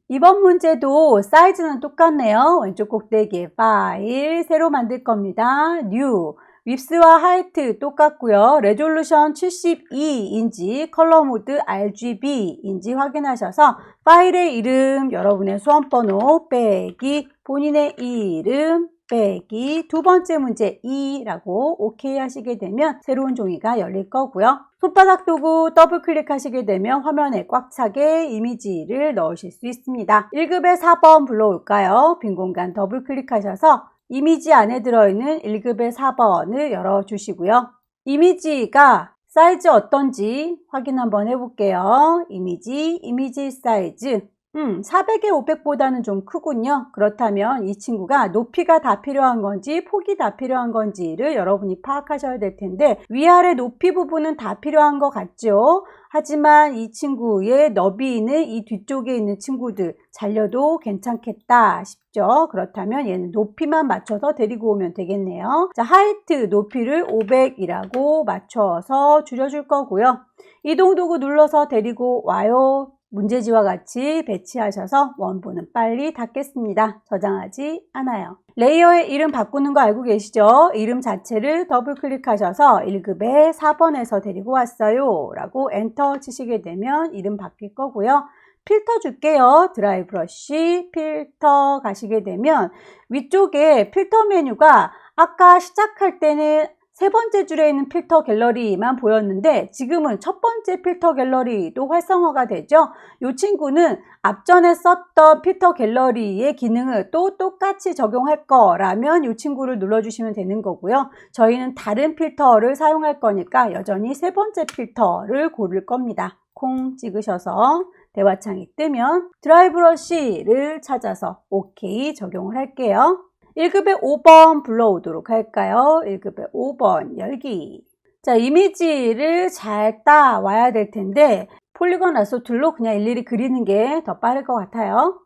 2번 문제도 사이즈는 똑같네요. 왼쪽 꼭대기에 파일, 새로 만들 겁니다. New. 윗스와 하이트 똑같고요. 레졸루션 72인지 컬러 모드 RGB인지 확인하셔서 파일의 이름, 여러분의 수험번호 빼기 본인의 이름 빼기 두 번째 문제 2라고 오케이 하시게 되면 새로운 종이가 열릴 거고요. 손바닥 도구 더블 클릭하시게 되면 화면에 꽉 차게 이미지를 넣으실 수 있습니다. 1급의 4번 불러올까요? 빈 공간 더블 클릭하셔서 이미지 안에 들어있는 1급의 4번을 열어주시고요. 이미지가 사이즈 어떤지 확인 한번 해볼게요. 이미지 사이즈 400에 500보다는 좀 크군요. 그렇다면 이 친구가 높이가 다 필요한 건지 폭이 다 필요한 건지를 여러분이 파악하셔야 될 텐데 위아래 높이 부분은 다 필요한 것 같죠. 하지만 이 친구의 너비는 이 뒤쪽에 있는 친구들 잘려도 괜찮겠다 싶죠. 그렇다면 얘는 높이만 맞춰서 데리고 오면 되겠네요. 자, 하이트 높이를 500이라고 맞춰서 줄여줄 거고요. 이동 도구 눌러서 데리고 와요. 문제지와 같이 배치하셔서 원본은 빨리 닫겠습니다. 저장하지 않아요. 레이어의 이름 바꾸는 거 알고 계시죠? 이름 자체를 더블 클릭하셔서 1급에 4번에서 데리고 왔어요 라고 엔터 치시게 되면 이름 바뀔 거고요. 필터 줄게요. 드라이 브러쉬 필터 가시게 되면 위쪽에 필터 메뉴가 아까 시작할 때는 세 번째 줄에 있는 필터 갤러리만 보였는데 지금은 첫 번째 필터 갤러리도 활성화가 되죠. 이 친구는 앞전에 썼던 필터 갤러리의 기능을 또 똑같이 적용할 거라면 이 친구를 눌러주시면 되는 거고요. 저희는 다른 필터를 사용할 거니까 여전히 세 번째 필터를 고를 겁니다. 콩 찍으셔서 대화창이 뜨면 드라이 브러쉬를 찾아서 OK 적용을 할게요. 1급의 5번 불러오도록 할까요? 1급의 5번 열기. 자, 이미지를 잘 따와야 될 텐데 폴리곤 라소 툴로 그냥 일일이 그리는 게 더 빠를 것 같아요.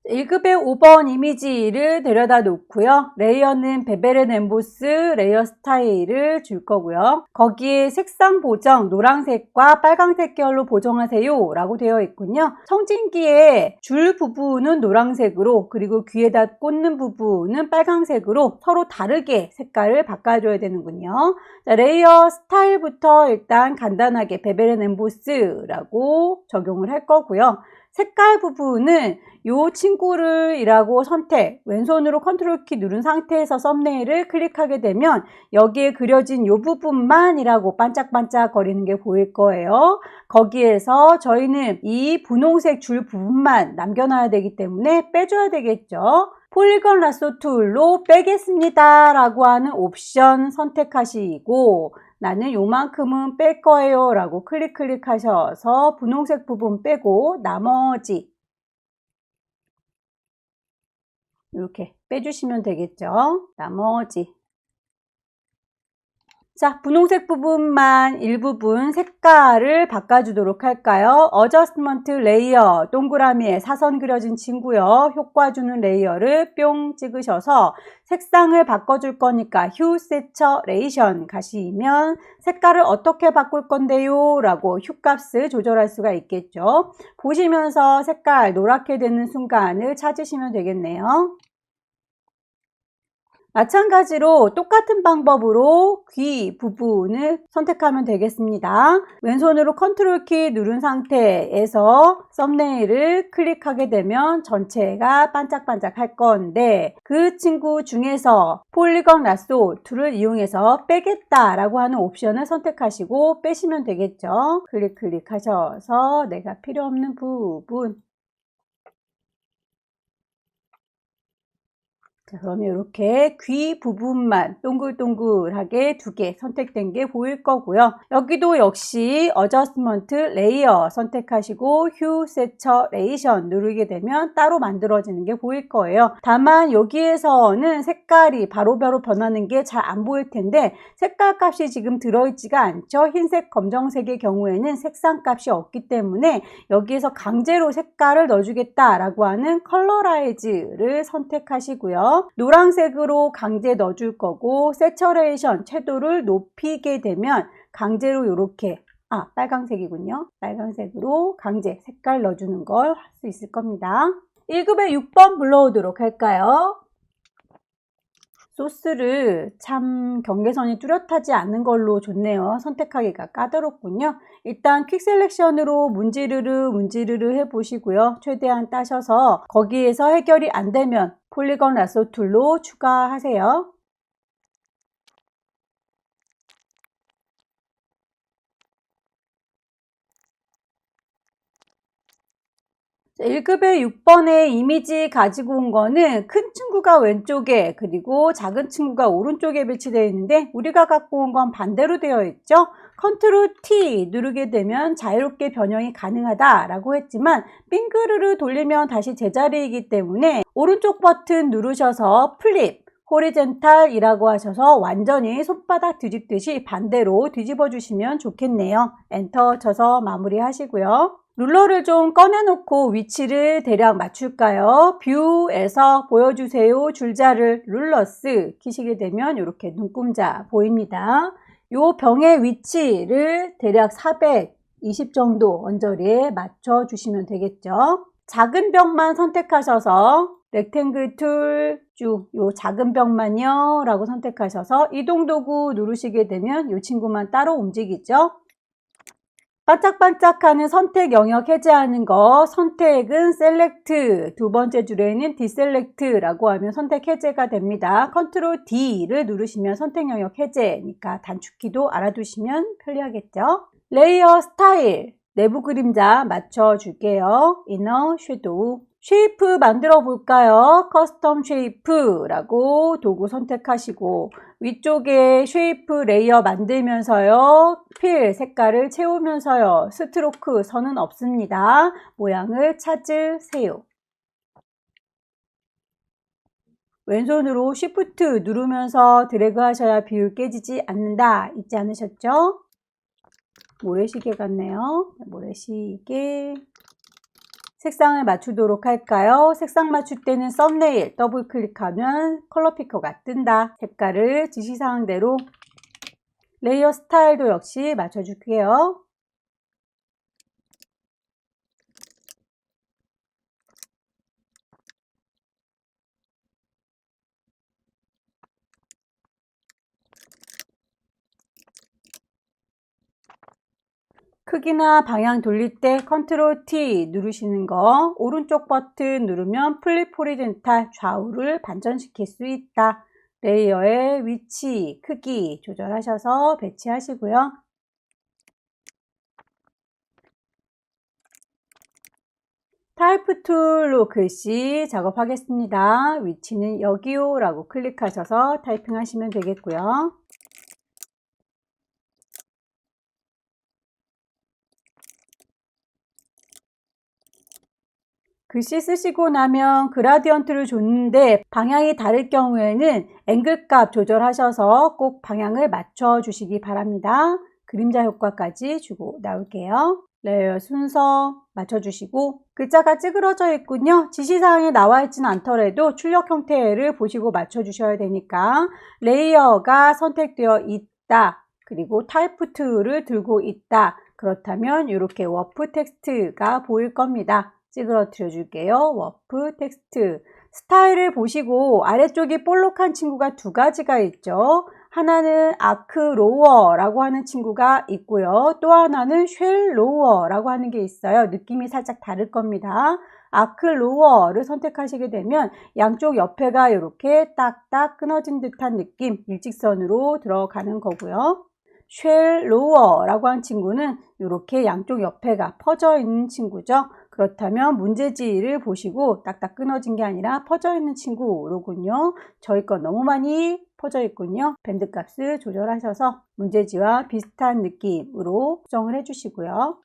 1급의 5번 이미지를 데려다 놓고요. 레이어는 베벨 앤 엠보스 레이어 스타일을 줄 거고요. 거기에 색상 보정 노란색과 빨간색 계열로 보정하세요 라고 되어 있군요. 청진기의 줄 부분은 노란색으로 그리고 귀에다 꽂는 부분은 빨간색으로 서로 다르게 색깔을 바꿔줘야 되는군요. 자, 레이어 스타일부터 일단 간단하게 베벨 앤 엠보스라고 적용을 할 거고요. 색깔 부분은 이 친구를 이라고 선택, 왼손으로 컨트롤 키 누른 상태에서 썸네일을 클릭하게 되면 여기에 그려진 이 부분만이라고 반짝반짝 거리는 게 보일 거예요. 거기에서 저희는 이 분홍색 줄 부분만 남겨놔야 되기 때문에 빼줘야 되겠죠. 폴리건 라sso 툴로 빼겠습니다 라고 하는 옵션 선택하시고 나는 요만큼은 뺄 거예요 라고 클릭하셔서 분홍색 부분 빼고 나머지 이렇게 빼주시면 되겠죠. 나머지 자, 분홍색 부분만 일부분 색깔을 바꿔주도록 할까요? 어저스트먼트 레이어 동그라미에 사선 그려진 친구요. 효과 주는 레이어를 뿅 찍으셔서 색상을 바꿔줄 거니까 휴 세처레이션 가시면 색깔을 어떻게 바꿀 건데요? 라고 휴 값을 조절할 수가 있겠죠. 보시면서 색깔 노랗게 되는 순간을 찾으시면 되겠네요. 마찬가지로 똑같은 방법으로 귀 부분을 선택하면 되겠습니다. 왼손으로 컨트롤 키 누른 상태에서 썸네일을 클릭하게 되면 전체가 반짝반짝 할 건데 그 친구 중에서 폴리건 라sso 툴을 이용해서 빼겠다라고 하는 옵션을 선택하시고 빼시면 되겠죠. 클릭하셔서 내가 필요 없는 부분 자, 그러면 이렇게 귀 부분만 동글동글하게 2개 선택된 게 보일 거고요. 여기도 역시 어저스트먼트 레이어 선택하시고 휴 세처레이션 누르게 되면 따로 만들어지는 게 보일 거예요. 다만 여기에서는 색깔이 바로바로 변하는 게 잘 안 보일 텐데 색깔 값이 지금 들어있지가 않죠. 흰색, 검정색의 경우에는 색상 값이 없기 때문에 여기에서 강제로 색깔을 넣어주겠다라고 하는 컬러라이즈를 선택하시고요. 노란색으로 강제 넣어줄 거고 세처레이션 채도를 높이게 되면 강제로 이렇게 빨강색이군요. 빨강색으로 강제 색깔 넣어주는 걸 할 수 있을 겁니다. 1급의 6번 불러오도록 할까요? 소스를 참 경계선이 뚜렷하지 않은 걸로 좋네요. 선택하기가 까다롭군요. 일단 퀵 셀렉션으로 문지르르 해보시고요. 최대한 따셔서 거기에서 해결이 안 되면 폴리건 라sso 툴로 추가하세요. 자, 1급의 6번의 이미지 가지고 온 거는 큰 친구가 왼쪽에 그리고 작은 친구가 오른쪽에 배치되어 있는데 우리가 갖고 온 건 반대로 되어 있죠. 컨트롤 T 누르게 되면 자유롭게 변형이 가능하다라고 했지만 빙그르르 돌리면 다시 제자리이기 때문에 오른쪽 버튼 누르셔서 플립 호리젠탈이라고 하셔서 완전히 손바닥 뒤집듯이 반대로 뒤집어 주시면 좋겠네요. 엔터 쳐서 마무리 하시고요. 룰러를 좀 꺼내놓고 위치를 대략 맞출까요? 뷰에서 보여주세요 줄자를 룰러스 키시게 되면 이렇게 눈금자 보입니다. 요 병의 위치를 대략 420 정도 언저리에 맞춰주시면 되겠죠. 작은 병만 선택하셔서 렉탱글 툴 쭉 요 작은 병만요 라고 선택하셔서 이동도구 누르시게 되면 이 친구만 따로 움직이죠. 반짝반짝하는 선택 영역 해제하는 거 선택은 셀렉트 두 번째 줄에는 디셀렉트라고 하면 선택 해제가 됩니다. 컨트롤 D를 누르시면 선택 영역 해제니까 단축키도 알아두시면 편리하겠죠. 레이어 스타일 내부 그림자 맞춰줄게요. 이너 섀도우 쉐이프 만들어 볼까요? 커스텀 쉐이프라고 도구 선택하시고 위쪽에 쉐이프 레이어 만들면서요. 필 색깔을 채우면서요. 스트로크 선은 없습니다. 모양을 찾으세요. 왼손으로 Shift 누르면서 드래그 하셔야 비율 깨지지 않는다. 잊지 않으셨죠? 모래시계 같네요. 모래시계 색상을 맞추도록 할까요? 색상 맞출 때는 썸네일 더블 클릭하면 컬러 피커가 뜬다. 색깔을 지시사항대로 레이어 스타일도 역시 맞춰줄게요. 크기나 방향 돌릴 때 컨트롤 T 누르시는 거, 오른쪽 버튼 누르면 플립 호리젠탈 좌우를 반전시킬 수 있다. 레이어의 위치, 크기 조절하셔서 배치하시고요. 타이프 툴로 글씨 작업하겠습니다. 위치는 여기요 라고 클릭하셔서 타이핑 하시면 되겠고요. 글씨 쓰시고 나면 그라디언트를 줬는데 방향이 다를 경우에는 앵글 값 조절하셔서 꼭 방향을 맞춰 주시기 바랍니다. 그림자 효과까지 주고 나올게요. 레이어 순서 맞춰주시고 글자가 찌그러져 있군요. 지시사항에 나와 있지는 않더라도 출력 형태를 보시고 맞춰주셔야 되니까 레이어가 선택되어 있다. 그리고 타이프 툴을 들고 있다. 그렇다면 이렇게 워프 텍스트가 보일 겁니다. 찌그러뜨려 줄게요. 워프 텍스트. 스타일을 보시고 아래쪽이 볼록한 친구가 두 가지가 있죠. 하나는 아크 로워라고 하는 친구가 있고요. 또 하나는 쉘 로워라고 하는 게 있어요. 느낌이 살짝 다를 겁니다. 아크 로워를 선택하시게 되면 양쪽 옆에가 이렇게 딱딱 끊어진 듯한 느낌, 일직선으로 들어가는 거고요. 쉘 로워라고 하는 친구는 이렇게 양쪽 옆에가 퍼져 있는 친구죠. 그렇다면 문제지를 보시고 딱딱 끊어진 게 아니라 퍼져 있는 친구로군요. 저희 건 너무 많이 퍼져 있군요. 밴드 값을 조절하셔서 문제지와 비슷한 느낌으로 수정을 해주시고요.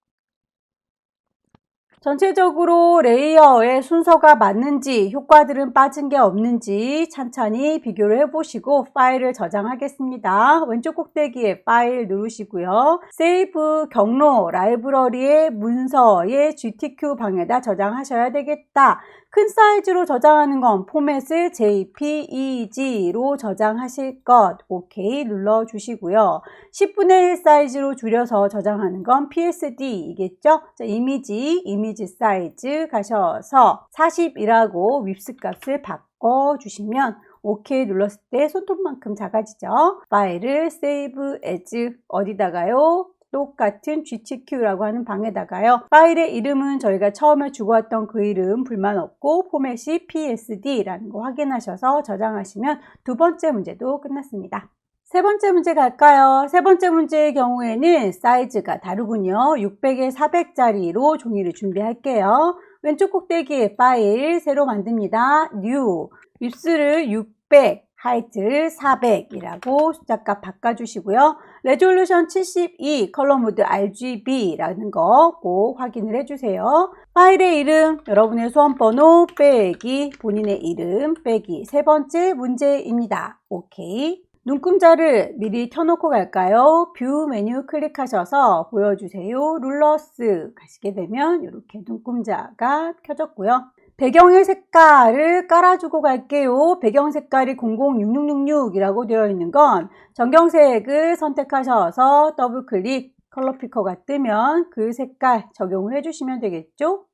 전체적으로 레이어의 순서가 맞는지, 효과들은 빠진 게 없는지 찬찬히 비교를 해보시고 파일을 저장하겠습니다. 왼쪽 꼭대기에 파일 누르시고요. 세이브 경로 라이브러리의 문서의 GTK 방에다 저장하셔야 되겠다. 큰 사이즈로 저장하는 건 포맷을 JPEG로 저장하실 것 OK 눌러주시고요. 10분의 1 사이즈로 줄여서 저장하는 건 PSD이겠죠? 자, 이미지 사이즈 가셔서 40이라고 윕스 값을 바꿔주시면 OK 눌렀을 때 손톱만큼 작아지죠? 파일을 Save As 어디다가요? 똑같은 GTQ라고 하는 방에다가요. 파일의 이름은 저희가 처음에 주고왔던 그 이름 불만 없고 포맷이 PSD라는 거 확인하셔서 저장하시면 두 번째 문제도 끝났습니다. 세 번째 문제 갈까요? 세 번째 문제의 경우에는 사이즈가 다르군요. 600에 400짜리로 종이를 준비할게요. 왼쪽 꼭대기에 파일 새로 만듭니다. New 윕스를 600 하이트를 400이라고 숫자값 바꿔주시고요. 레졸루션 72 컬러 모드 RGB라는 거 꼭 확인을 해주세요. 파일의 이름, 여러분의 수험번호 빼기 본인의 이름 빼기 세 번째 문제입니다. 오케이. 눈금자를 미리 켜놓고 갈까요? 뷰 메뉴 클릭하셔서 보여주세요. 룰러스 가시게 되면 이렇게 눈금자가 켜졌고요. 배경의 색깔을 깔아주고 갈게요. 배경 색깔이 006666이라고 되어 있는 건 전경색을 선택하셔서 더블 클릭 컬러 피커가 뜨면 그 색깔 적용을 해주시면 되겠죠.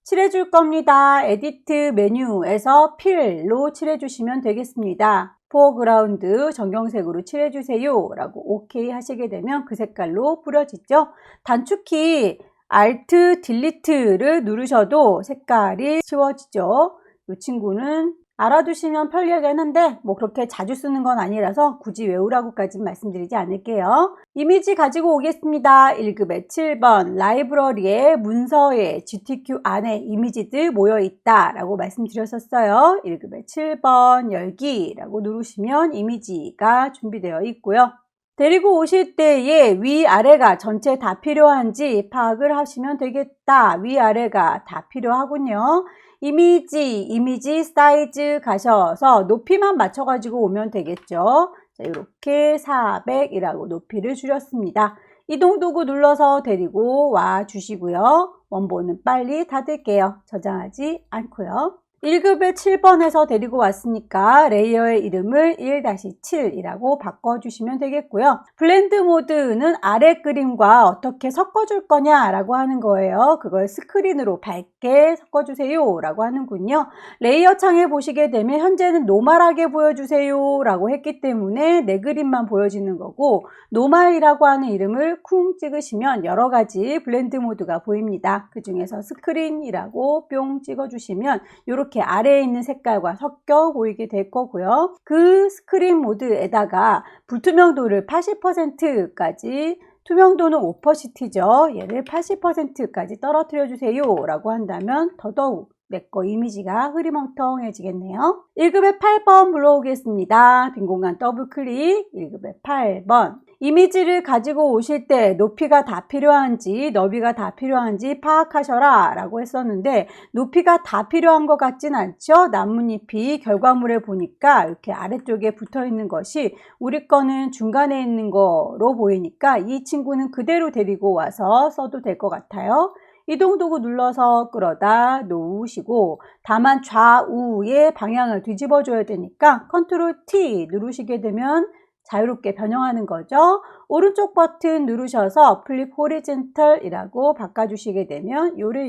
칠해줄 겁니다. 에디트 메뉴에서 필로 칠해주시면 되겠습니다. 포어그라운드 전경색으로 칠해주세요 라고 OK 하시게 되면 그 색깔로 뿌려지죠. 단축키 Alt 딜리트를 누르셔도 색깔이 지워지죠. 이 친구는 알아두시면 편리하긴 한데 뭐 그렇게 자주 쓰는 건 아니라서 굳이 외우라고까지는 말씀드리지 않을게요. 이미지 가지고 오겠습니다. 1급의 7번 라이브러리의 문서에 GTQ 안에 이미지들 모여 있다 라고 말씀드렸었어요. 1급의 7번 열기라고 누르시면 이미지가 준비되어 있고요. 데리고 오실 때에 위아래가 전체 다 필요한지 파악을 하시면 되겠다. 위아래가 다 필요하군요. 이미지 사이즈 가셔서 높이만 맞춰가지고 오면 되겠죠. 자, 이렇게 400이라고 높이를 줄였습니다. 이동 도구 눌러서 데리고 와 주시고요. 원본은 빨리 닫을게요. 저장하지 않고요. 1급에 7번에서 데리고 왔으니까 레이어의 이름을 1-7이라고 바꿔주시면 되겠고요. 블렌드 모드는 아래 그림과 어떻게 섞어줄 거냐라고 하는 거예요. 그걸 스크린으로 밝게 섞어주세요 라고 하는군요. 레이어 창에 보시게 되면 현재는 노멀하게 보여주세요 라고 했기 때문에 내 그림만 보여지는 거고, 노멀이라고 하는 이름을 쿵 찍으시면 여러 가지 블렌드 모드가 보입니다. 그 중에서 스크린이라고 뿅 찍어주시면 이렇게 아래에 있는 색깔과 섞여 보이게 될 거고요. 그 스크린 모드에다가 불투명도를 80%까지, 투명도는 5%죠. 얘를 80%까지 떨어뜨려 주세요 라고 한다면 더더욱 내거 이미지가 흐리멍텅해지겠네요. 1급에 8번 불러오겠습니다. 빈 공간 더블 클릭. 1급에 8번. 이미지를 가지고 오실 때 높이가 다 필요한지 너비가 다 필요한지 파악하셔라 라고 했었는데, 높이가 다 필요한 것 같진 않죠. 나뭇잎이 결과물에 보니까 이렇게 아래쪽에 붙어 있는 것이 우리 거는 중간에 있는 거로 보이니까 이 친구는 그대로 데리고 와서 써도 될 것 같아요. 이동 도구 눌러서 끌어다 놓으시고, 다만 좌우의 방향을 뒤집어 줘야 되니까 컨트롤 T 누르시게 되면 자유롭게 변형하는 거죠. 오른쪽 버튼 누르셔서 플립 호리젠털이라고 바꿔주시게 되면 요래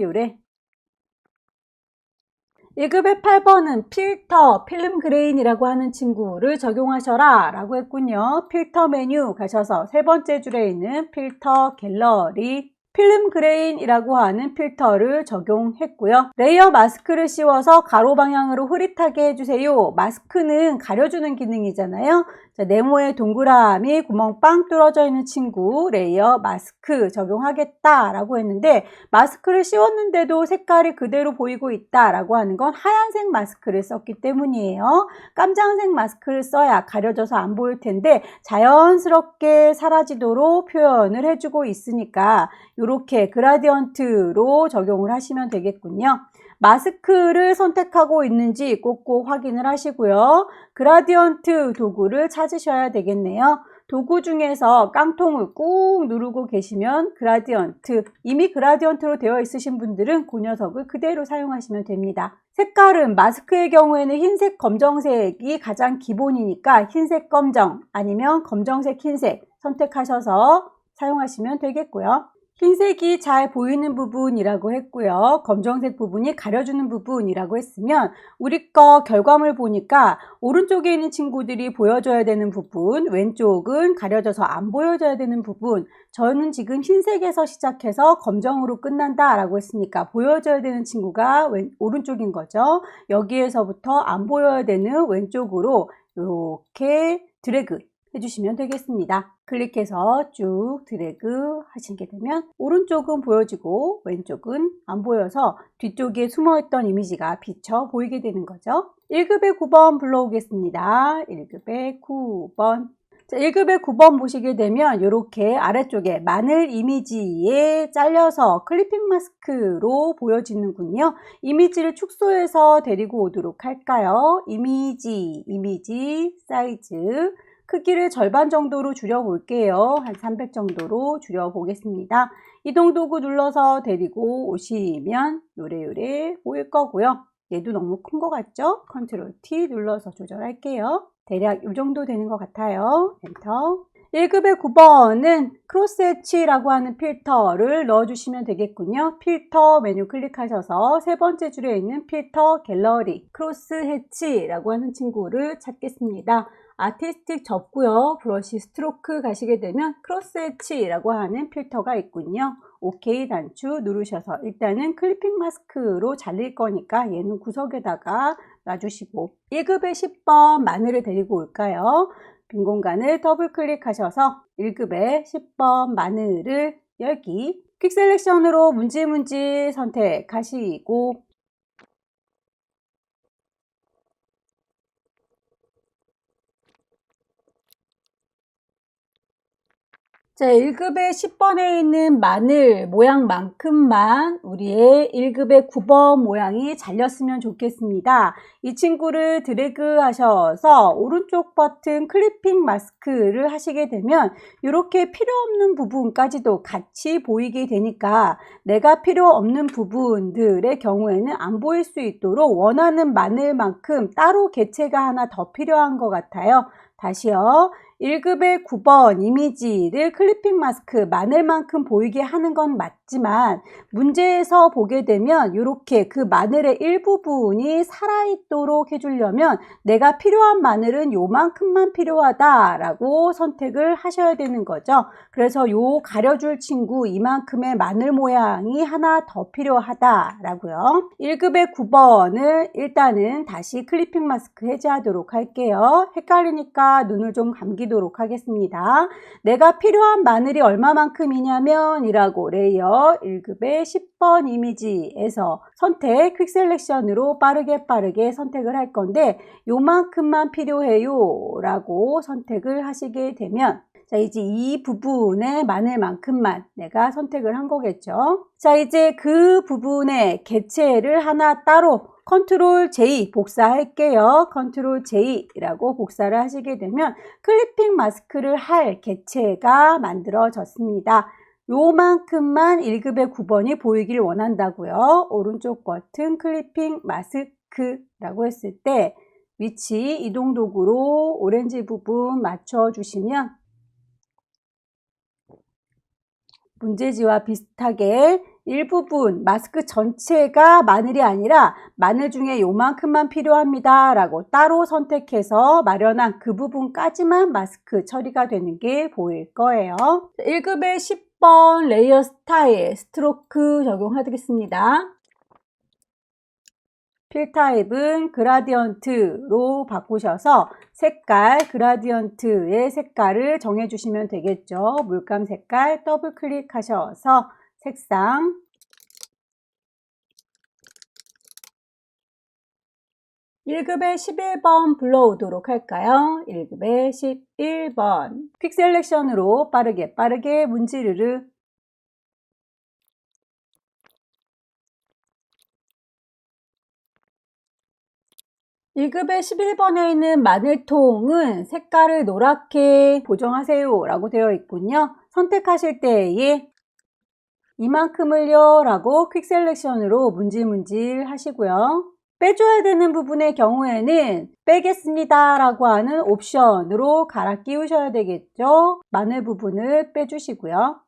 1급의 8번은 필터, 필름 그레인이라고 하는 친구를 적용하셔라 라고 했군요. 필터 메뉴 가셔서 세 번째 줄에 있는 필터 갤러리, 필름 그레인이라고 하는 필터를 적용했고요. 레이어 마스크를 씌워서 가로 방향으로 흐릿하게 해주세요. 마스크는 가려주는 기능이잖아요. 자, 네모의 동그라미 구멍 빵 뚫어져 있는 친구 레이어 마스크 적용하겠다라고 했는데, 마스크를 씌웠는데도 색깔이 그대로 보이고 있다라고 하는 건 하얀색 마스크를 썼기 때문이에요. 깜장색 마스크를 써야 가려져서 안 보일 텐데 자연스럽게 사라지도록 표현을 해주고 있으니까 이렇게 그라디언트로 적용을 하시면 되겠군요. 마스크를 선택하고 있는지 꼭꼭 확인을 하시고요. 그라디언트 도구를 찾으셔야 되겠네요. 도구 중에서 깡통을 꾹 누르고 계시면 그라디언트, 이미 그라디언트로 되어 있으신 분들은 그 녀석을 그대로 사용하시면 됩니다. 색깔은 마스크의 경우에는 흰색, 검정색이 가장 기본이니까 흰색, 검정 아니면 검정색, 흰색 선택하셔서 사용하시면 되겠고요. 흰색이 잘 보이는 부분이라고 했고요. 검정색 부분이 가려주는 부분이라고 했으면 우리 거 결과물 보니까 오른쪽에 있는 친구들이 보여줘야 되는 부분, 왼쪽은 가려져서 안 보여줘야 되는 부분, 저는 지금 흰색에서 시작해서 검정으로 끝난다 라고 했으니까 보여줘야 되는 친구가 오른쪽인 거죠. 여기에서부터 안 보여야 되는 왼쪽으로 이렇게 드래그 해주시면 되겠습니다. 클릭해서 쭉 드래그 하시게 되면 오른쪽은 보여지고 왼쪽은 안 보여서 뒤쪽에 숨어있던 이미지가 비쳐 보이게 되는 거죠. 1급의 9번 불러오겠습니다. 1급의 9번. 자, 1급의 9번 보시게 되면 이렇게 아래쪽에 마늘 이미지에 잘려서 클리핑 마스크로 보여지는군요. 이미지를 축소해서 데리고 오도록 할까요? 이미지, 사이즈. 크기를 절반 정도로 줄여 볼게요. 한 300 정도로 줄여 보겠습니다. 이동 도구 눌러서 데리고 오시면 요래 보일 거고요. 얘도 너무 큰 것 같죠? 컨트롤 T 눌러서 조절할게요. 대략 이 정도 되는 것 같아요. 엔터. 1급의 9번은 크로스 해치라고 하는 필터를 넣어주시면 되겠군요. 필터 메뉴 클릭하셔서 세 번째 줄에 있는 필터 갤러리, 크로스 해치라고 하는 친구를 찾겠습니다. 아티스틱 접고요. 브러쉬 스트로크 가시게 되면 크로스 해치라고 하는 필터가 있군요. OK 단추 누르셔서 일단은 클리핑 마스크로 잘릴 거니까 얘는 구석에다가 놔주시고, 1급의 10번 마늘을 데리고 올까요? 빈 공간을 더블 클릭하셔서 1급의 10번 마늘을 열기, 퀵 셀렉션으로 문지 선택하시고 자, 1급의 10번에 있는 마늘 모양만큼만 우리의 1급의 9번 모양이 잘렸으면 좋겠습니다. 이 친구를 드래그 하셔서 오른쪽 버튼 클리핑 마스크를 하시게 되면 이렇게 필요 없는 부분까지도 같이 보이게 되니까 내가 필요 없는 부분들의 경우에는 안 보일 수 있도록 원하는 마늘만큼 따로 개체가 하나 더 필요한 것 같아요. 다시요. 1급의 9번 이미지를 클리핑 마스크 마늘만큼 보이게 하는 건 맞지만 문제에서 보게 되면 이렇게 그 마늘의 일부분이 살아있도록 해주려면 내가 필요한 마늘은 요만큼만 필요하다라고 선택을 하셔야 되는 거죠. 그래서 요 가려줄 친구 이만큼의 마늘 모양이 하나 더 필요하다라고요. 1급의 9번을 일단은 다시 클리핑 마스크 해제하도록 할게요. 헷갈리니까 눈을 좀 감기도록 하겠습니다. 내가 필요한 마늘이 얼마만큼이냐면 이라고 레이어 1급의 10번 이미지에서 선택 퀵 셀렉션으로 빠르게 선택을 할 건데 요만큼만 필요해요 라고 선택을 하시게 되면 자, 이제 이 부분의 마늘만큼만 내가 선택을 한 거겠죠. 자, 이제 그 부분의 개체를 하나 따로 컨트롤 J 복사할게요. 컨트롤 J라고 복사를 하시게 되면 클리핑 마스크를 할 개체가 만들어졌습니다. 요만큼만 1급의 9번이 보이길 원한다고요. 오른쪽 버튼 클리핑 마스크라고 했을 때 위치 이동 도구로 오렌지 부분 맞춰주시면 문제지와 비슷하게 일부분 마스크 전체가 마늘이 아니라 마늘 중에 요만큼만 필요합니다 라고 따로 선택해서 마련한 그 부분까지만 마스크 처리가 되는 게 보일 거예요. 1급의 10번 레이어 스타일 스트로크 적용하겠습니다. 필 타입은 그라디언트로 바꾸셔서 색깔 그라디언트의 색깔을 정해 주시면 되겠죠. 물감 색깔 더블 클릭하셔서 색상 1급의 11번 불러오도록 할까요? 1급의 11번 퀵 셀렉션으로 빠르게 문지르르 1급의 11번에 있는 마늘통은 색깔을 노랗게 보정하세요 라고 되어 있군요. 선택하실 때에 이만큼을요 라고 퀵 셀렉션으로 문질 하시고요. 빼줘야 되는 부분의 경우에는 빼겠습니다 라고 하는 옵션으로 갈아 끼우셔야 되겠죠. 마늘 부분을 빼주시고요.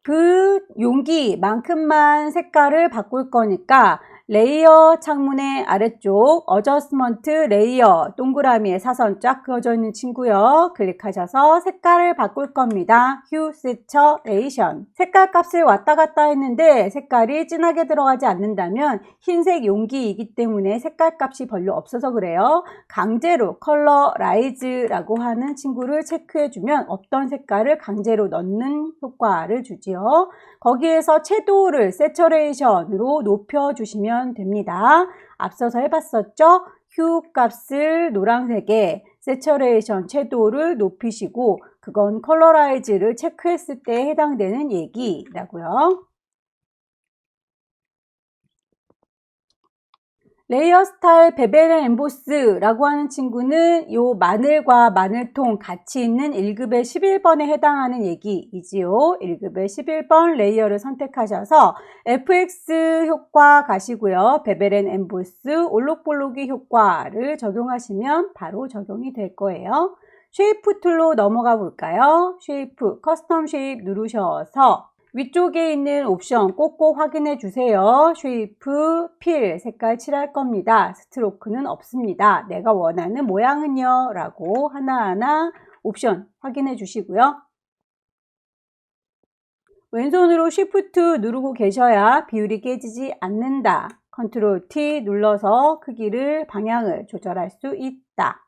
그 용기만큼만 색깔을 바꿀 거니까 레이어 창문의 아래쪽 어저스먼트 레이어 동그라미에 사선 쫙 그어져 있는 친구요. 클릭하셔서 색깔을 바꿀 겁니다. 휴 세처레이션 색깔 값을 왔다 갔다 했는데 색깔이 진하게 들어가지 않는다면 흰색 용기이기 때문에 색깔 값이 별로 없어서 그래요. 강제로 컬러라이즈라고 하는 친구를 체크해 주면 없던 색깔을 강제로 넣는 효과를 주지요. 거기에서 채도를 세처레이션으로 높여주시면 됩니다. 앞서서 해봤었죠? 휴 값을 노란색에 세처레이션 채도를 높이시고 그건 컬러라이즈를 체크했을 때 해당되는 얘기라고요. 레이어 스타일 베벨 앤 엠보스라고 하는 친구는 이 마늘과 마늘통 같이 있는 1급의 11번에 해당하는 얘기이지요. 1급의 11번 레이어를 선택하셔서 FX 효과 가시고요. 베벨 앤 엠보스 올록볼록이 효과를 적용하시면 바로 적용이 될 거예요. 쉐이프 툴로 넘어가 볼까요? 쉐이프 커스텀 쉐입 누르셔서 위쪽에 있는 옵션 꼭꼭 확인해 주세요. 쉐이프, 필, 색깔 칠할 겁니다. 스트로크는 없습니다. 내가 원하는 모양은요? 라고 하나하나 옵션 확인해 주시고요. 왼손으로 Shift 누르고 계셔야 비율이 깨지지 않는다. 컨트롤 T 눌러서 크기를, 방향을 조절할 수 있다.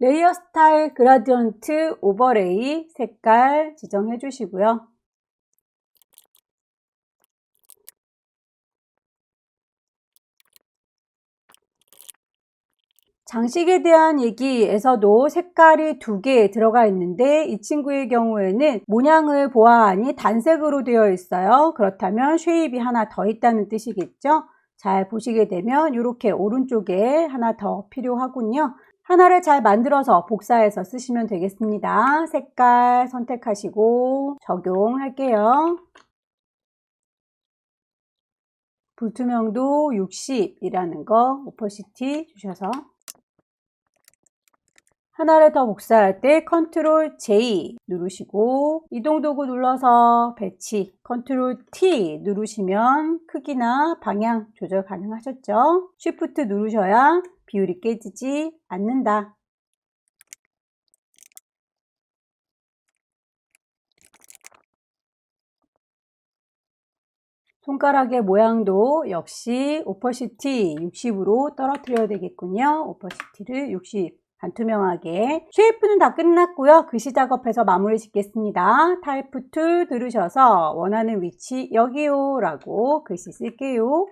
레이어 스타일 그라디언트 오버레이 색깔 지정해 주시고요. 장식에 대한 얘기에서도 색깔이 2개 들어가 있는데 이 친구의 경우에는 모양을 보아하니 단색으로 되어 있어요. 그렇다면 쉐입이 하나 더 있다는 뜻이겠죠. 잘 보시게 되면 이렇게 오른쪽에 하나 더 필요하군요. 하나를 잘 만들어서 복사해서 쓰시면 되겠습니다. 색깔 선택하시고 적용할게요. 불투명도 60이라는 거 오퍼시티 주셔서 하나를 더 복사할 때 컨트롤 J 누르시고 이동도구 눌러서 배치 컨트롤 T 누르시면 크기나 방향 조절 가능하셨죠? 쉬프트 누르셔야 비율이 깨지지 않는다. 손가락의 모양도 역시 오퍼시티 60으로 떨어뜨려야 되겠군요. 오퍼시티를 60 반투명하게. 쉐이프는 다 끝났고요. 글씨 작업해서 마무리 짓겠습니다. 타이프 툴 누르셔서 원하는 위치 여기요 라고 글씨 쓸게요.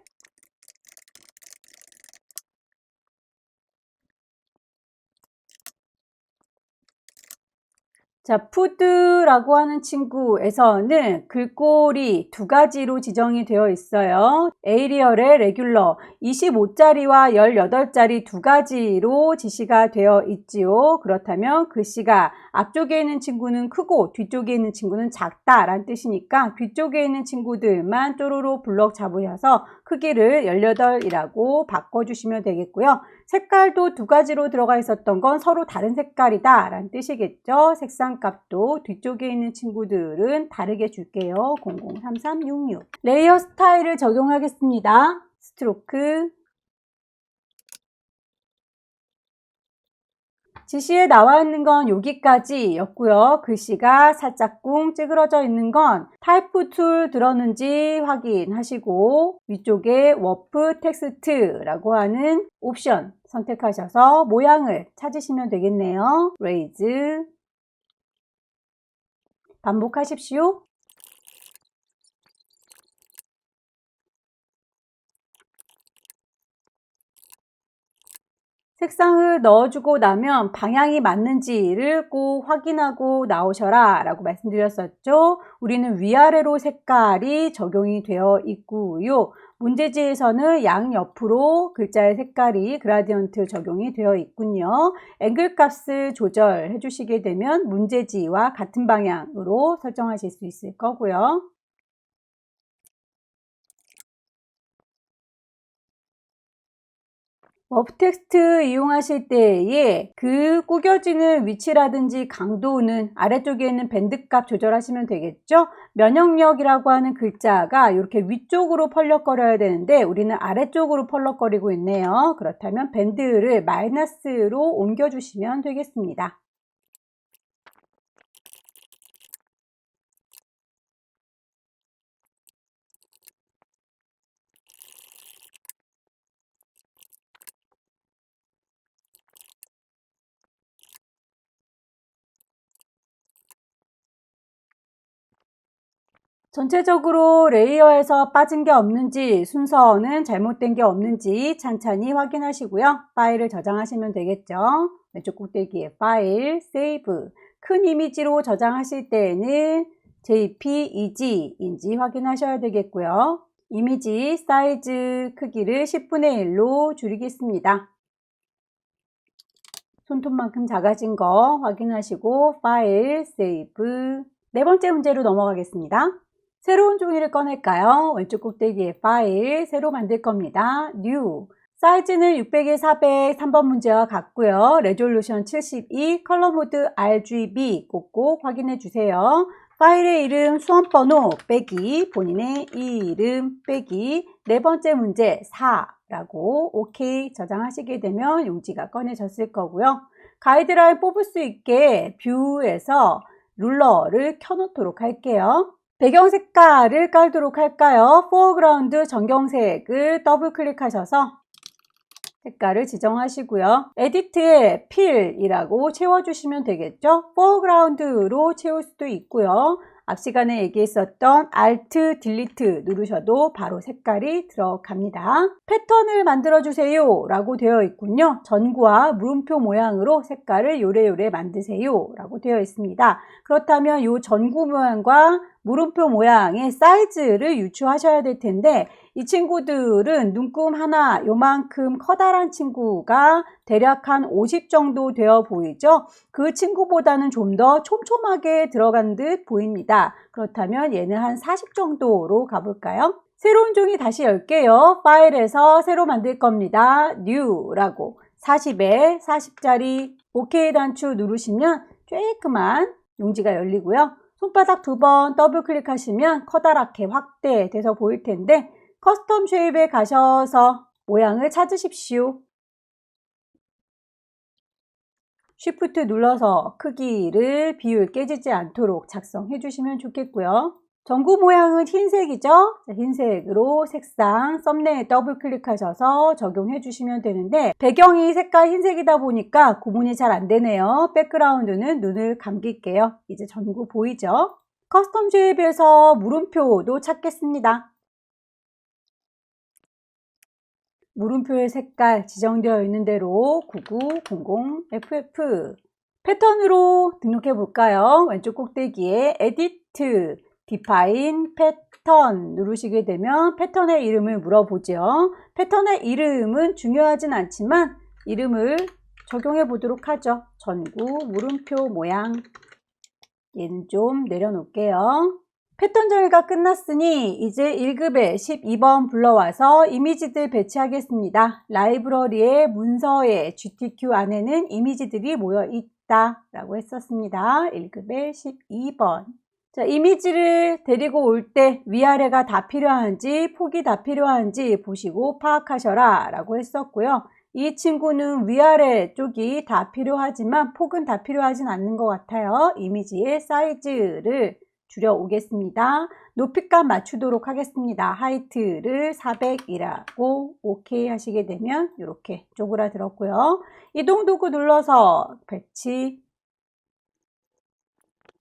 자, 푸드라고 하는 친구에서는 글꼴이 2가지로 지정이 되어 있어요. 에이리얼의 레귤러 25자리와 18자리 2가지로 지시가 되어 있지요. 그렇다면 글씨가 앞쪽에 있는 친구는 크고 뒤쪽에 있는 친구는 작다라는 뜻이니까 뒤쪽에 있는 친구들만 쪼로로 블럭 잡으셔서 크기를 18이라고 바꿔주시면 되겠고요. 색깔도 2가지로 들어가 있었던 건 서로 다른 색깔이다 라는 뜻이겠죠. 색상 값도 뒤쪽에 있는 친구들은 다르게 줄게요. 003366 레이어 스타일을 적용하겠습니다. 스트로크 지시에 나와 있는 건 여기까지였고요. 글씨가 살짝 꿍 찌그러져 있는 건 타이프 툴 들었는지 확인하시고 위쪽에 워프 텍스트라고 하는 옵션 선택하셔서 모양을 찾으시면 되겠네요. 레이즈 반복하십시오. 색상을 넣어주고 나면 방향이 맞는지를 꼭 확인하고 나오셔라 라고 말씀드렸었죠. 우리는 위아래로 색깔이 적용이 되어 있고요. 문제지에서는 양옆으로 글자의 색깔이 그라디언트 적용이 되어 있군요. 앵글 값을 조절해 주시게 되면 문제지와 같은 방향으로 설정하실 수 있을 거고요. 워프 텍스트 이용하실 때에 그 꾸겨지는 위치라든지 강도는 아래쪽에 있는 밴드 값 조절하시면 되겠죠. 면역력이라고 하는 글자가 이렇게 위쪽으로 펄럭거려야 되는데 우리는 아래쪽으로 펄럭거리고 있네요. 그렇다면 밴드를 마이너스로 옮겨주시면 되겠습니다. 전체적으로 레이어에서 빠진 게 없는지 순서는 잘못된 게 없는지 찬찬히 확인하시고요. 파일을 저장하시면 되겠죠. 왼쪽 꼭대기에 파일, 세이브. 큰 이미지로 저장하실 때에는 JPEG인지 확인하셔야 되겠고요. 이미지 사이즈 크기를 10분의 1로 줄이겠습니다. 손톱만큼 작아진 거 확인하시고 파일, 세이브. 4번째 문제로 넘어가겠습니다. 새로운 종이를 꺼낼까요? 왼쪽 꼭대기에 파일, 새로 만들 겁니다. New. 사이즈는 600에 400, 3번 문제와 같고요. 레졸루션 72, 컬러 모드 RGB 꼭꼭 확인해 주세요. 파일의 이름, 수험번호 빼기, 본인의 이름 빼기, 4번째 문제 4라고 OK 저장하시게 되면 용지가 꺼내졌을 거고요. 가이드라인 뽑을 수 있게 뷰에서 룰러를 켜놓도록 할게요. 배경 색깔을 깔도록 할까요? 포어그라운드 전경색을 더블 클릭하셔서 색깔을 지정하시고요. 에디트에 필이라고 채워주시면 되겠죠. 포어그라운드로 채울 수도 있고요. 앞 시간에 얘기했었던 Alt, Delete 누르셔도 바로 색깔이 들어갑니다. 패턴을 만들어주세요 라고 되어 있군요. 전구와 물음표 모양으로 색깔을 요래요래 만드세요 라고 되어 있습니다. 그렇다면 이 전구 모양과 물음표 모양의 사이즈를 유추하셔야 될 텐데 이 친구들은 눈금 하나 요만큼 커다란 친구가 대략 한 50 정도 되어 보이죠? 그 친구보다는 좀 더 촘촘하게 들어간 듯 보입니다. 그렇다면 얘는 한 40 정도로 가볼까요? 새로운 종이 다시 열게요. 파일에서 새로 만들 겁니다. New라고 40에 40짜리 OK 단추 누르시면 쬐끄만 용지가 열리고요. 손바닥 2번 더블 클릭하시면 커다랗게 확대돼서 보일 텐데 커스텀 쉐입에 가셔서 모양을 찾으십시오. Shift 눌러서 크기를 비율 깨지지 않도록 작성해 주시면 좋겠고요. 전구 모양은 흰색이죠? 흰색으로 색상 썸네일 더블 클릭하셔서 적용해 주시면 되는데 배경이 색깔 흰색이다 보니까 구분이 잘 안 되네요. 백그라운드는 눈을 감길게요. 이제 전구 보이죠? 커스텀 쉐입에서 물음표도 찾겠습니다. 물음표의 색깔 지정되어 있는 대로 9900FF 패턴으로 등록해 볼까요? 왼쪽 꼭대기에 Edit, Define 패턴 누르시게 되면 패턴의 이름을 물어보죠. 패턴의 이름은 중요하진 않지만 이름을 적용해 보도록 하죠. 전구 물음표 모양 얘는 좀 내려놓을게요. 패턴 정의가 끝났으니 이제 1급에 12번 불러와서 이미지들 배치하겠습니다. 라이브러리의 문서에 GTQ 안에는 이미지들이 모여 있다 라고 했었습니다. 1급에 12번. 자, 이미지를 데리고 올 때 위아래가 다 필요한지 폭이 다 필요한지 보시고 파악하셔라 라고 했었고요. 이 친구는 위아래 쪽이 다 필요하지만 폭은 다 필요하진 않는 것 같아요. 이미지의 사이즈를 줄여 오겠습니다. 높이값 맞추도록 하겠습니다. 하이트를 400이라고 OK 하시게 되면 이렇게 쪼그라들었고요. 이동 도구 눌러서 배치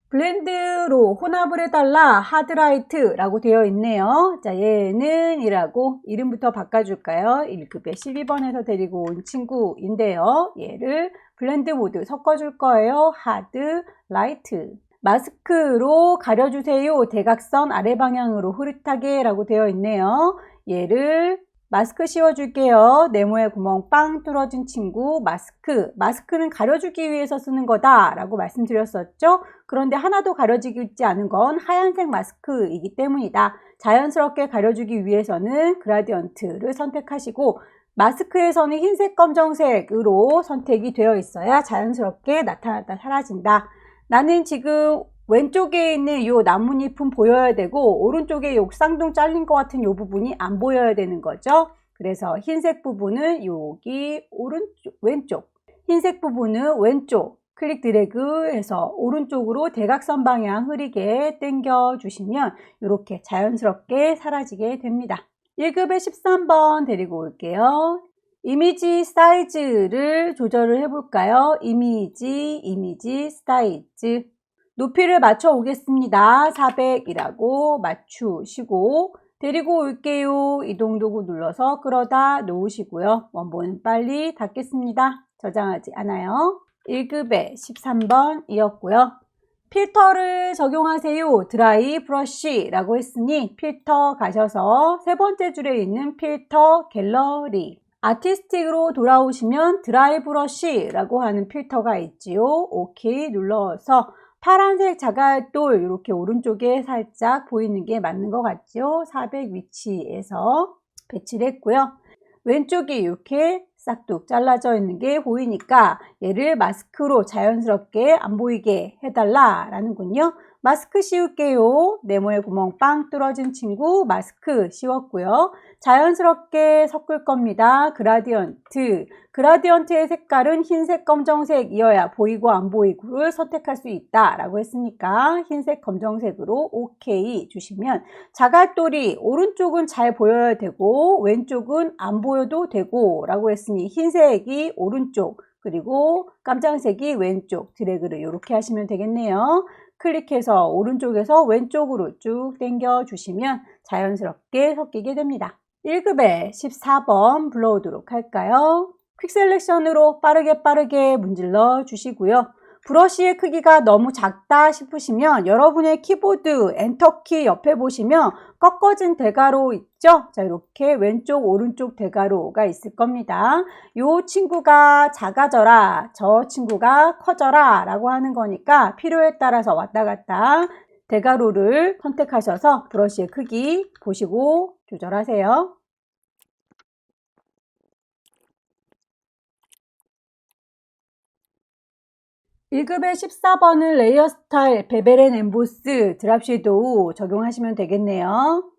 블렌드로 혼합을 해달라 하드라이트라고 되어 있네요. 자, 얘는 이라고 이름부터 바꿔줄까요? 1급에 12번에서 데리고 온 친구인데요. 얘를 블렌드 모드 섞어줄 거예요. 하드라이트. 마스크로 가려주세요. 대각선 아래 방향으로 흐릿하게 라고 되어 있네요. 얘를 마스크 씌워줄게요. 네모에 구멍 빵 뚫어진 친구 마스크. 마스크는 가려주기 위해서 쓰는 거다 라고 말씀드렸었죠. 그런데 하나도 가려지고 있지 않은 건 하얀색 마스크이기 때문이다. 자연스럽게 가려주기 위해서는 그라디언트를 선택하시고 마스크에서는 흰색 검정색으로 선택이 되어 있어야 자연스럽게 나타났다 사라진다. 나는 지금 왼쪽에 있는 이 나뭇잎은 보여야 되고 오른쪽에 요 쌍둥 잘린 것 같은 요 부분이 안 보여야 되는 거죠. 그래서 흰색 부분은 여기 오른쪽, 왼쪽, 흰색 부분은 왼쪽 클릭 드래그 해서 오른쪽으로 대각선 방향 흐리게 당겨 주시면 이렇게 자연스럽게 사라지게 됩니다. 1급에 13번 데리고 올게요. 이미지 사이즈를 조절을 해볼까요? 이미지 사이즈 높이를 맞춰 오겠습니다. 400이라고 맞추시고 데리고 올게요. 이동 도구 눌러서 끌어다 놓으시고요. 원본은 빨리 닫겠습니다. 저장하지 않아요. 1급에 13번이었고요. 필터를 적용하세요. 드라이 브러쉬라고 했으니 필터 가셔서 세 번째 줄에 있는 필터 갤러리 아티스틱으로 돌아오시면 드라이 브러쉬라고 하는 필터가 있지요. OK 눌러서 파란색 자갈돌 이렇게 오른쪽에 살짝 보이는 게 맞는 것 같죠. 400 위치에서 배치를 했고요. 왼쪽이 이렇게 싹둑 잘라져 있는 게 보이니까 얘를 마스크로 자연스럽게 안 보이게 해달라 라는군요. 마스크 씌울게요. 네모에 구멍 빵 뚫어진 친구 마스크 씌웠고요. 자연스럽게 섞을 겁니다. 그라디언트. 그라디언트의 색깔은 흰색, 검정색이어야 보이고 안 보이고를 선택할 수 있다 라고 했으니까 흰색, 검정색으로 OK 주시면 자갈돌이 오른쪽은 잘 보여야 되고 왼쪽은 안 보여도 되고 라고 했으니 흰색이 오른쪽 그리고 깜장색이 왼쪽 드래그를 이렇게 하시면 되겠네요. 클릭해서 오른쪽에서 왼쪽으로 쭉 당겨 주시면 자연스럽게 섞이게 됩니다. 1급의 14번 불러오도록 할까요? 퀵 셀렉션으로 빠르게 문질러 주시고요. 브러쉬의 크기가 너무 작다 싶으시면 여러분의 키보드 엔터키 옆에 보시면 꺾어진 대가로 있죠? 자, 이렇게 왼쪽 오른쪽 대가로가 있을 겁니다. 이 친구가 작아져라, 저 친구가 커져라 라고 하는 거니까 필요에 따라서 왔다 갔다 대가로를 선택하셔서 브러쉬의 크기 보시고 조절하세요. 1급의 14번은 레이어 스타일 베벨 앤 엠보스 드랍 섀도우 적용하시면 되겠네요.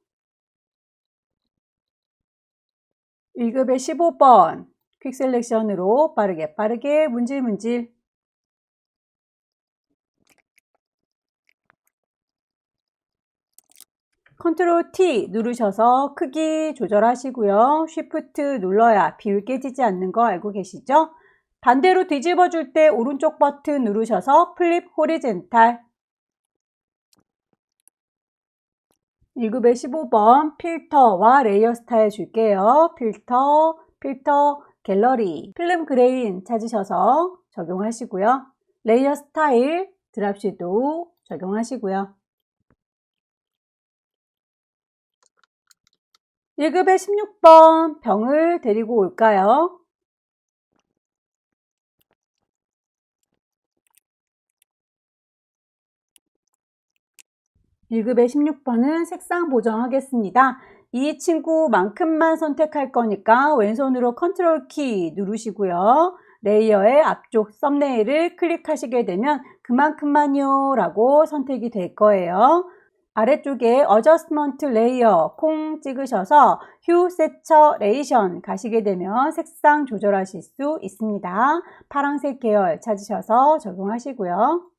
1급의 15번 퀵 셀렉션으로 빠르게 문질문질. 컨트롤 T 누르셔서 크기 조절하시고요. 쉬프트 눌러야 비율 깨지지 않는 거 알고 계시죠? 반대로 뒤집어 줄 때 오른쪽 버튼 누르셔서 플립 호리젠탈. 1급의 15번 필터와 레이어 스타일 줄게요. 필터, 갤러리, 필름 그레인 찾으셔서 적용하시고요. 레이어 스타일, 드랍 섀도우 적용하시고요. 1급의 16번 병을 데리고 올까요? 1급의 16번은 색상 보정하겠습니다. 이 친구만큼만 선택할 거니까 왼손으로 컨트롤 키 누르시고요. 레이어의 앞쪽 썸네일을 클릭하시게 되면 그만큼만요 라고 선택이 될 거예요. 아래쪽에 어저스먼트 레이어 콩 찍으셔서 휴 세처레이션 가시게 되면 색상 조절하실 수 있습니다. 파란색 계열 찾으셔서 적용하시고요.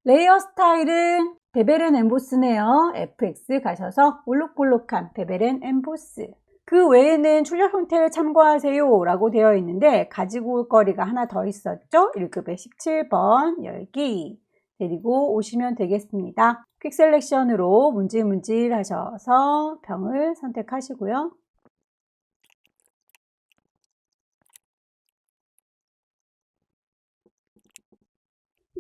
레이어 스타일은 베벨 앤 엠보스네요. FX 가셔서 볼록볼록한 베벨 앤 엠보스. 그 외에는 출력 형태를 참고하세요 라고 되어 있는데 가지고 올 거리가 하나 더 있었죠. 1급의 17번 열기 데리고 오시면 되겠습니다. 퀵 셀렉션으로 문질문질 하셔서 병을 선택하시고요.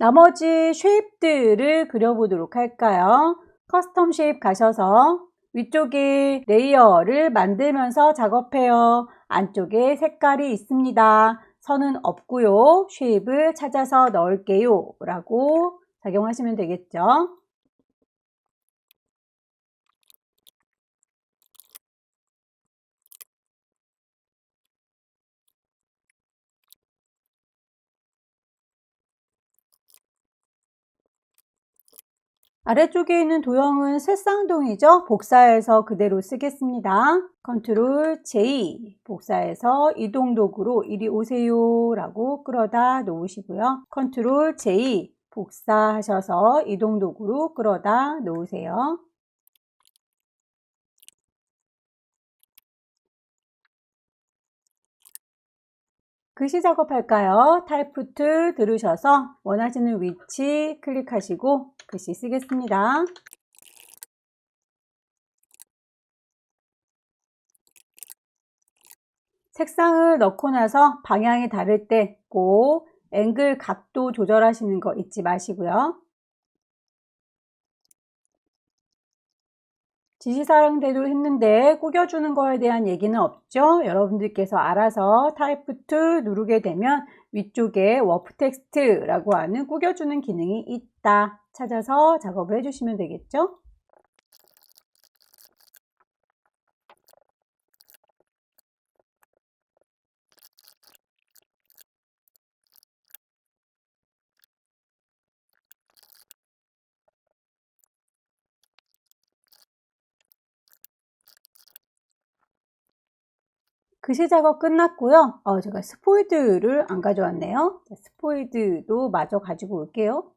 나머지 쉐입들을 그려보도록 할까요? 커스텀 쉐입 가셔서 위쪽에 레이어를 만들면서 작업해요. 안쪽에 색깔이 있습니다. 선은 없고요. 쉐입을 찾아서 넣을게요 라고 작용하시면 되겠죠. 아래쪽에 있는 도형은 새쌍둥이죠. 복사해서 그대로 쓰겠습니다. 컨트롤 J 복사해서 이동 도구로 이리 오세요 라고 끌어다 놓으시고요. 컨트롤 J 복사하셔서 이동 도구로 끌어다 놓으세요. 글씨 작업할까요? 타입 툴 들으셔서 원하시는 위치 클릭하시고 글씨 쓰겠습니다. 색상을 넣고 나서 방향이 다를 때 꼭 앵글 각도 조절하시는 거 잊지 마시고요. 지시사항대로 했는데 꾸겨주는 거에 대한 얘기는 없죠. 여러분들께서 알아서 타입 툴 누르게 되면 위쪽에 워프 텍스트라고 하는 꾸겨주는 기능이 있다 찾아서 작업을 해주시면 되겠죠. 글씨 작업 끝났고요. 제가 스포이드를 안 가져왔네요. 스포이드도 마저 가지고 올게요.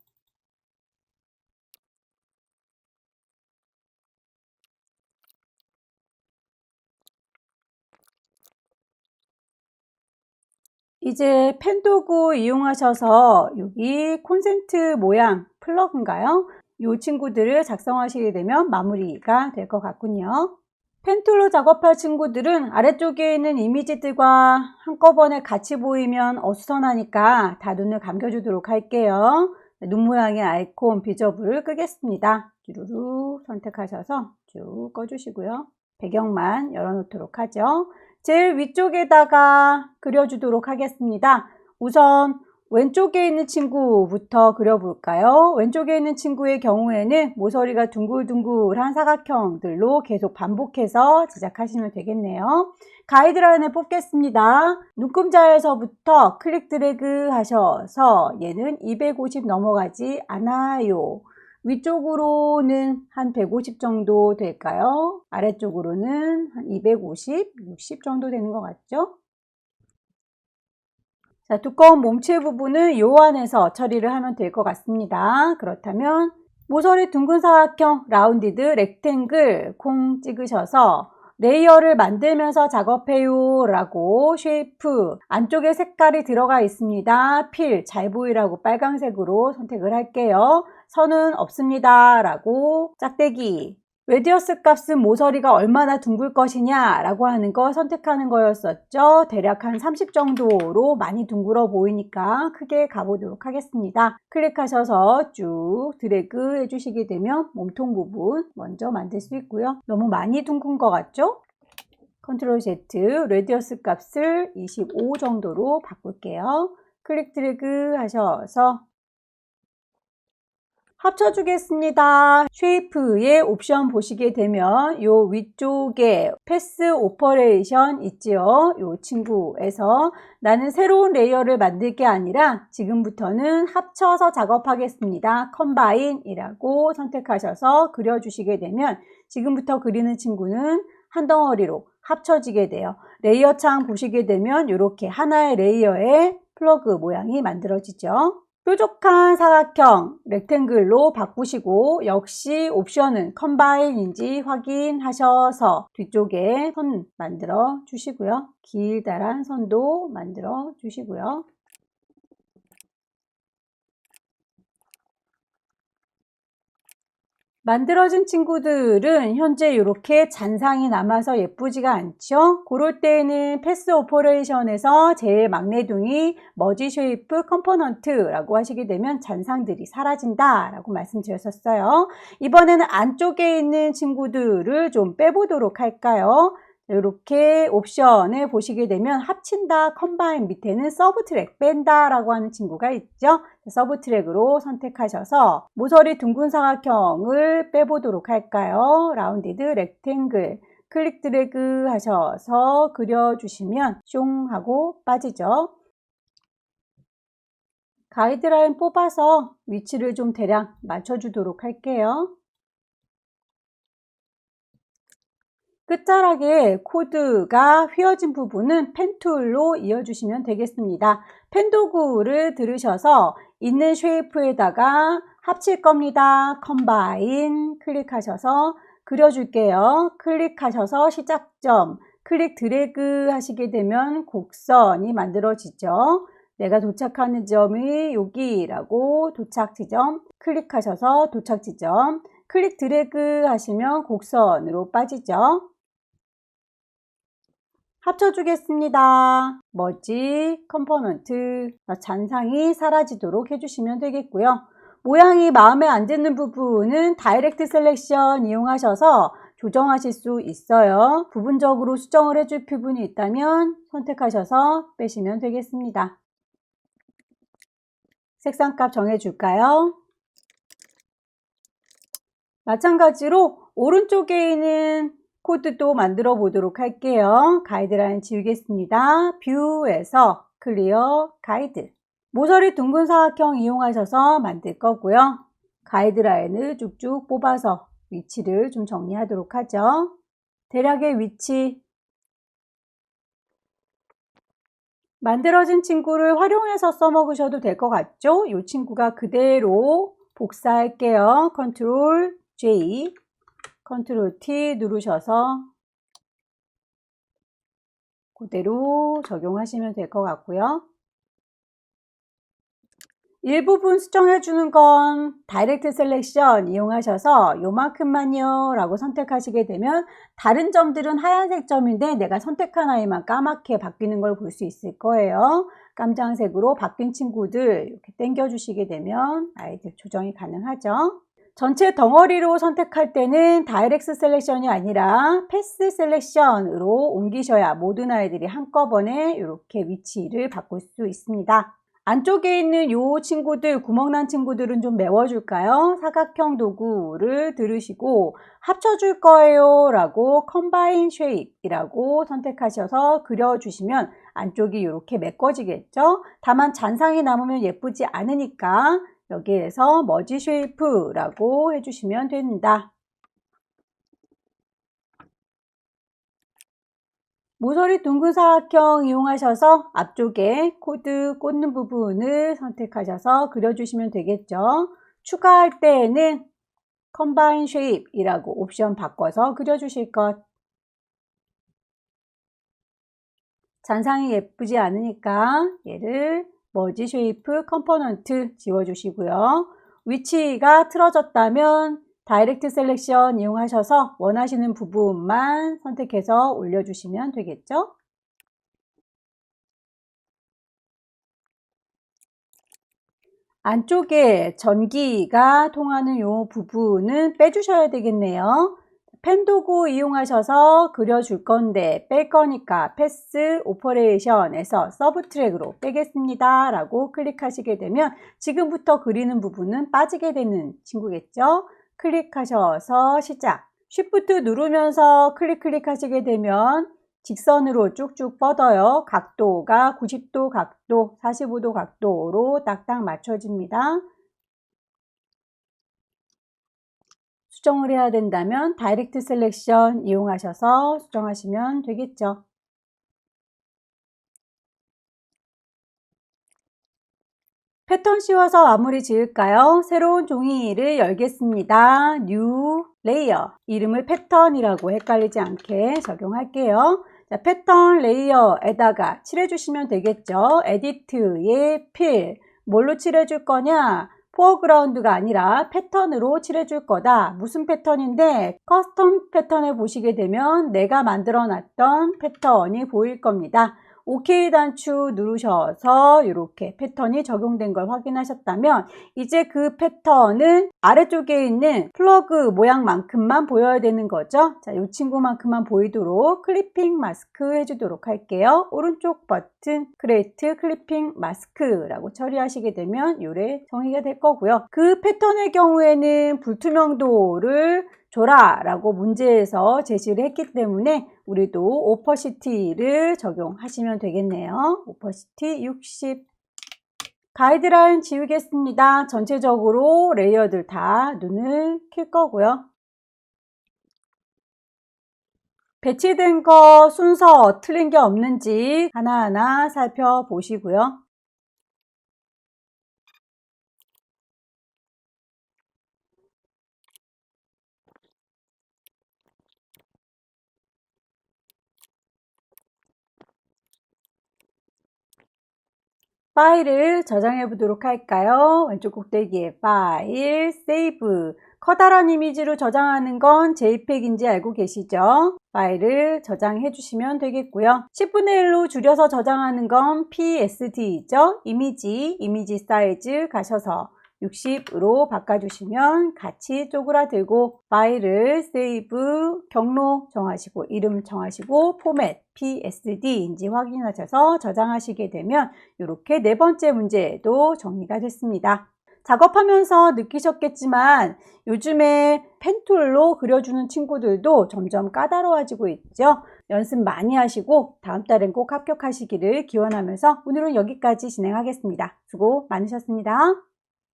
이제 펜 도구 이용하셔서 여기 콘센트 모양 플러그인가요? 이 친구들을 작성하시게 되면 마무리가 될 것 같군요. 펜툴로 작업할 친구들은 아래쪽에 있는 이미지들과 한꺼번에 같이 보이면 어수선하니까 다 눈을 감겨주도록 할게요. 눈 모양의 아이콘 비저블을 끄겠습니다. 주르르 선택하셔서 쭉 꺼주시고요. 배경만 열어놓도록 하죠. 제일 위쪽에다가 그려주도록 하겠습니다. 우선 왼쪽에 있는 친구부터 그려볼까요? 왼쪽에 있는 친구의 경우에는 모서리가 둥글둥글한 사각형들로 계속 반복해서 제작하시면 되겠네요. 가이드라인을 뽑겠습니다. 눈금자에서부터 클릭 드래그 하셔서 얘는 250 넘어가지 않아요. 위쪽으로는 한 150 정도 될까요? 아래쪽으로는 한 250, 60 정도 되는 것 같죠? 자, 두꺼운 몸체 부분은 요 안에서 처리를 하면 될 것 같습니다. 그렇다면 모서리 둥근 사각형 라운디드 렉탱글 콩 찍으셔서 레이어를 만들면서 작업해요 라고 쉐이프 안쪽에 색깔이 들어가 있습니다. 필 잘 보이라고 빨강색으로 선택을 할게요. 선은 없습니다 라고 짝대기 레디어스 값은 모서리가 얼마나 둥글 것이냐 라고 하는 거 선택하는 거였었죠. 대략 한 30 정도로 많이 둥글어 보이니까 크게 가보도록 하겠습니다. 클릭하셔서 쭉 드래그 해주시게 되면 몸통 부분 먼저 만들 수 있고요. 너무 많이 둥근 것 같죠? 컨트롤 Z 레디어스 값을 25 정도로 바꿀게요. 클릭 드래그 하셔서 합쳐주겠습니다. 쉐이프의 옵션 보시게 되면 요 위쪽에 패스 오퍼레이션 있지요. 요 친구에서 나는 새로운 레이어를 만들 게 아니라 지금부터는 합쳐서 작업하겠습니다. 컴바인이라고 선택하셔서 그려주시게 되면 지금부터 그리는 친구는 한 덩어리로 합쳐지게 돼요. 레이어 창 보시게 되면 이렇게 하나의 레이어에 플러그 모양이 만들어지죠. 뾰족한 사각형 렉탱글로 바꾸시고 역시 옵션은 컴바인인지 확인하셔서 뒤쪽에 선 만들어 주시고요. 길다란 선도 만들어 주시고요. 만들어진 친구들은 현재 이렇게 잔상이 남아서 예쁘지가 않죠. 그럴 때는 패스 오퍼레이션에서 제일 막내둥이 머지 쉐이프 컴포넌트라고 하시게 되면 잔상들이 사라진다 라고 말씀드렸었어요. 이번에는 안쪽에 있는 친구들을 좀 빼보도록 할까요? 이렇게 옵션을 보시게 되면 합친다, 컴바인 밑에는 서브 트랙, 뺀다 라고 하는 친구가 있죠. 서브 트랙으로 선택하셔서 모서리 둥근 사각형을 빼보도록 할까요? 라운디드 렉탱글 클릭 드래그 하셔서 그려주시면 숑 하고 빠지죠. 가이드라인 뽑아서 위치를 좀 대략 맞춰주도록 할게요. 끝자락에 코드가 휘어진 부분은 펜툴로 이어주시면 되겠습니다. 펜 도구를 들으셔서 있는 쉐이프에다가 합칠 겁니다. 컴바인 클릭하셔서 그려줄게요. 클릭하셔서 시작점 클릭 드래그 하시게 되면 곡선이 만들어지죠. 내가 도착하는 점이 여기라고 도착 지점 클릭하셔서 도착 지점 클릭 드래그 하시면 곡선으로 빠지죠. 합쳐주겠습니다. 머지 컴포넌트 잔상이 사라지도록 해주시면 되겠고요. 모양이 마음에 안 드는 부분은 다이렉트 셀렉션 이용하셔서 조정하실 수 있어요. 부분적으로 수정을 해줄 부분이 있다면 선택하셔서 빼시면 되겠습니다. 색상값 정해줄까요? 마찬가지로 오른쪽에 있는 코드도 만들어 보도록 할게요. 가이드라인 지우겠습니다. 뷰에서 클리어 가이드 모서리 둥근 사각형 이용하셔서 만들 거고요. 가이드라인을 쭉쭉 뽑아서 위치를 좀 정리하도록 하죠. 대략의 위치 만들어진 친구를 활용해서 써먹으셔도 될 것 같죠? 이 친구가 그대로 복사할게요. 컨트롤 J 컨트롤 T 누르셔서 그대로 적용하시면 될 것 같고요. 일부분 수정해 주는 건 다이렉트 셀렉션 이용하셔서 요만큼만요 라고 선택하시게 되면 다른 점들은 하얀색 점인데 내가 선택한 아이만 까맣게 바뀌는 걸 볼 수 있을 거예요. 깜장색으로 바뀐 친구들 이렇게 당겨 주시게 되면 아이들 조정이 가능하죠. 전체 덩어리로 선택할 때는 다이렉트 셀렉션이 아니라 패스 셀렉션으로 옮기셔야 모든 아이들이 한꺼번에 이렇게 위치를 바꿀 수 있습니다. 안쪽에 있는 요 친구들, 구멍난 친구들은 좀 메워줄까요? 사각형 도구를 들으시고 합쳐줄 거예요 라고 Combine Shape 이라고 선택하셔서 그려주시면 안쪽이 이렇게 메꿔지겠죠? 다만 잔상이 남으면 예쁘지 않으니까 여기에서 머지 쉐이프라고 해주시면 됩니다. 모서리 둥근 사각형 이용하셔서 앞쪽에 코드 꽂는 부분을 선택하셔서 그려주시면 되겠죠. 추가할 때에는 Combine Shape 이라고 옵션 바꿔서 그려주실 것. 잔상이 예쁘지 않으니까 얘를 머지 쉐이프 컴포넌트 지워주시고요. 위치가 틀어졌다면 다이렉트 셀렉션 이용하셔서 원하시는 부분만 선택해서 올려주시면 되겠죠. 안쪽에 전기가 통하는 이 부분은 빼주셔야 되겠네요. 펜 도구 이용하셔서 그려줄 건데 뺄 거니까 패스 오퍼레이션에서 서브 트랙으로 빼겠습니다 라고 클릭하시게 되면 지금부터 그리는 부분은 빠지게 되는 친구겠죠. 클릭하셔서 시작. 쉬프트 누르면서 클릭하시게 되면 직선으로 쭉쭉 뻗어요. 각도가 90도 각도, 45도 각도로 딱딱 맞춰집니다. 수정을 해야 된다면 다이렉트 셀렉션 이용하셔서 수정하시면 되겠죠. 패턴 씌워서 마무리 지을까요? 새로운 종이를 열겠습니다. New Layer. 이름을 패턴이라고 헷갈리지 않게 적용할게요. 자, 패턴 레이어에다가 칠해주시면 되겠죠. 에디트에 필. 뭘로 칠해줄 거냐? 포어그라운드가 아니라 패턴으로 칠해줄 거다. 무슨 패턴인데 커스텀 패턴을 보시게 되면 내가 만들어 놨던 패턴이 보일 겁니다. OK 단추 누르셔서 이렇게 패턴이 적용된 걸 확인하셨다면 이제 그 패턴은 아래쪽에 있는 플러그 모양만큼만 보여야 되는 거죠. 자, 이 친구만큼만 보이도록 클리핑 마스크 해주도록 할게요. 오른쪽 버튼 크리에이트 클리핑 마스크라고 처리하시게 되면 요래 정의가 될 거고요. 그 패턴의 경우에는 불투명도를 줘라 라고 문제에서 제시를 했기 때문에 우리도 오퍼시티를 적용하시면 되겠네요. 오퍼시티 60. 가이드라인 지우겠습니다. 전체적으로 레이어들 다 눈을 킬 거고요. 배치된 거 순서 틀린 게 없는지 하나하나 살펴보시고요. 파일을 저장해 보도록 할까요? 왼쪽 꼭대기에 파일, 세이브. 커다란 이미지로 저장하는 건 JPEG인지 알고 계시죠? 파일을 저장해 주시면 되겠고요. 10분의 1로 줄여서 저장하는 건 PSD죠? 이미지 사이즈 가셔서 60으로 바꿔주시면 같이 쪼그라들고 파일을 세이브, 경로 정하시고 이름 정하시고 포맷 PSD인지 확인하셔서 저장하시게 되면 이렇게 네 번째 문제도 정리가 됐습니다. 작업하면서 느끼셨겠지만 요즘에 펜툴로 그려주는 친구들도 점점 까다로워지고 있죠. 연습 많이 하시고 다음 달엔 꼭 합격하시기를 기원하면서 오늘은 여기까지 진행하겠습니다. 수고 많으셨습니다.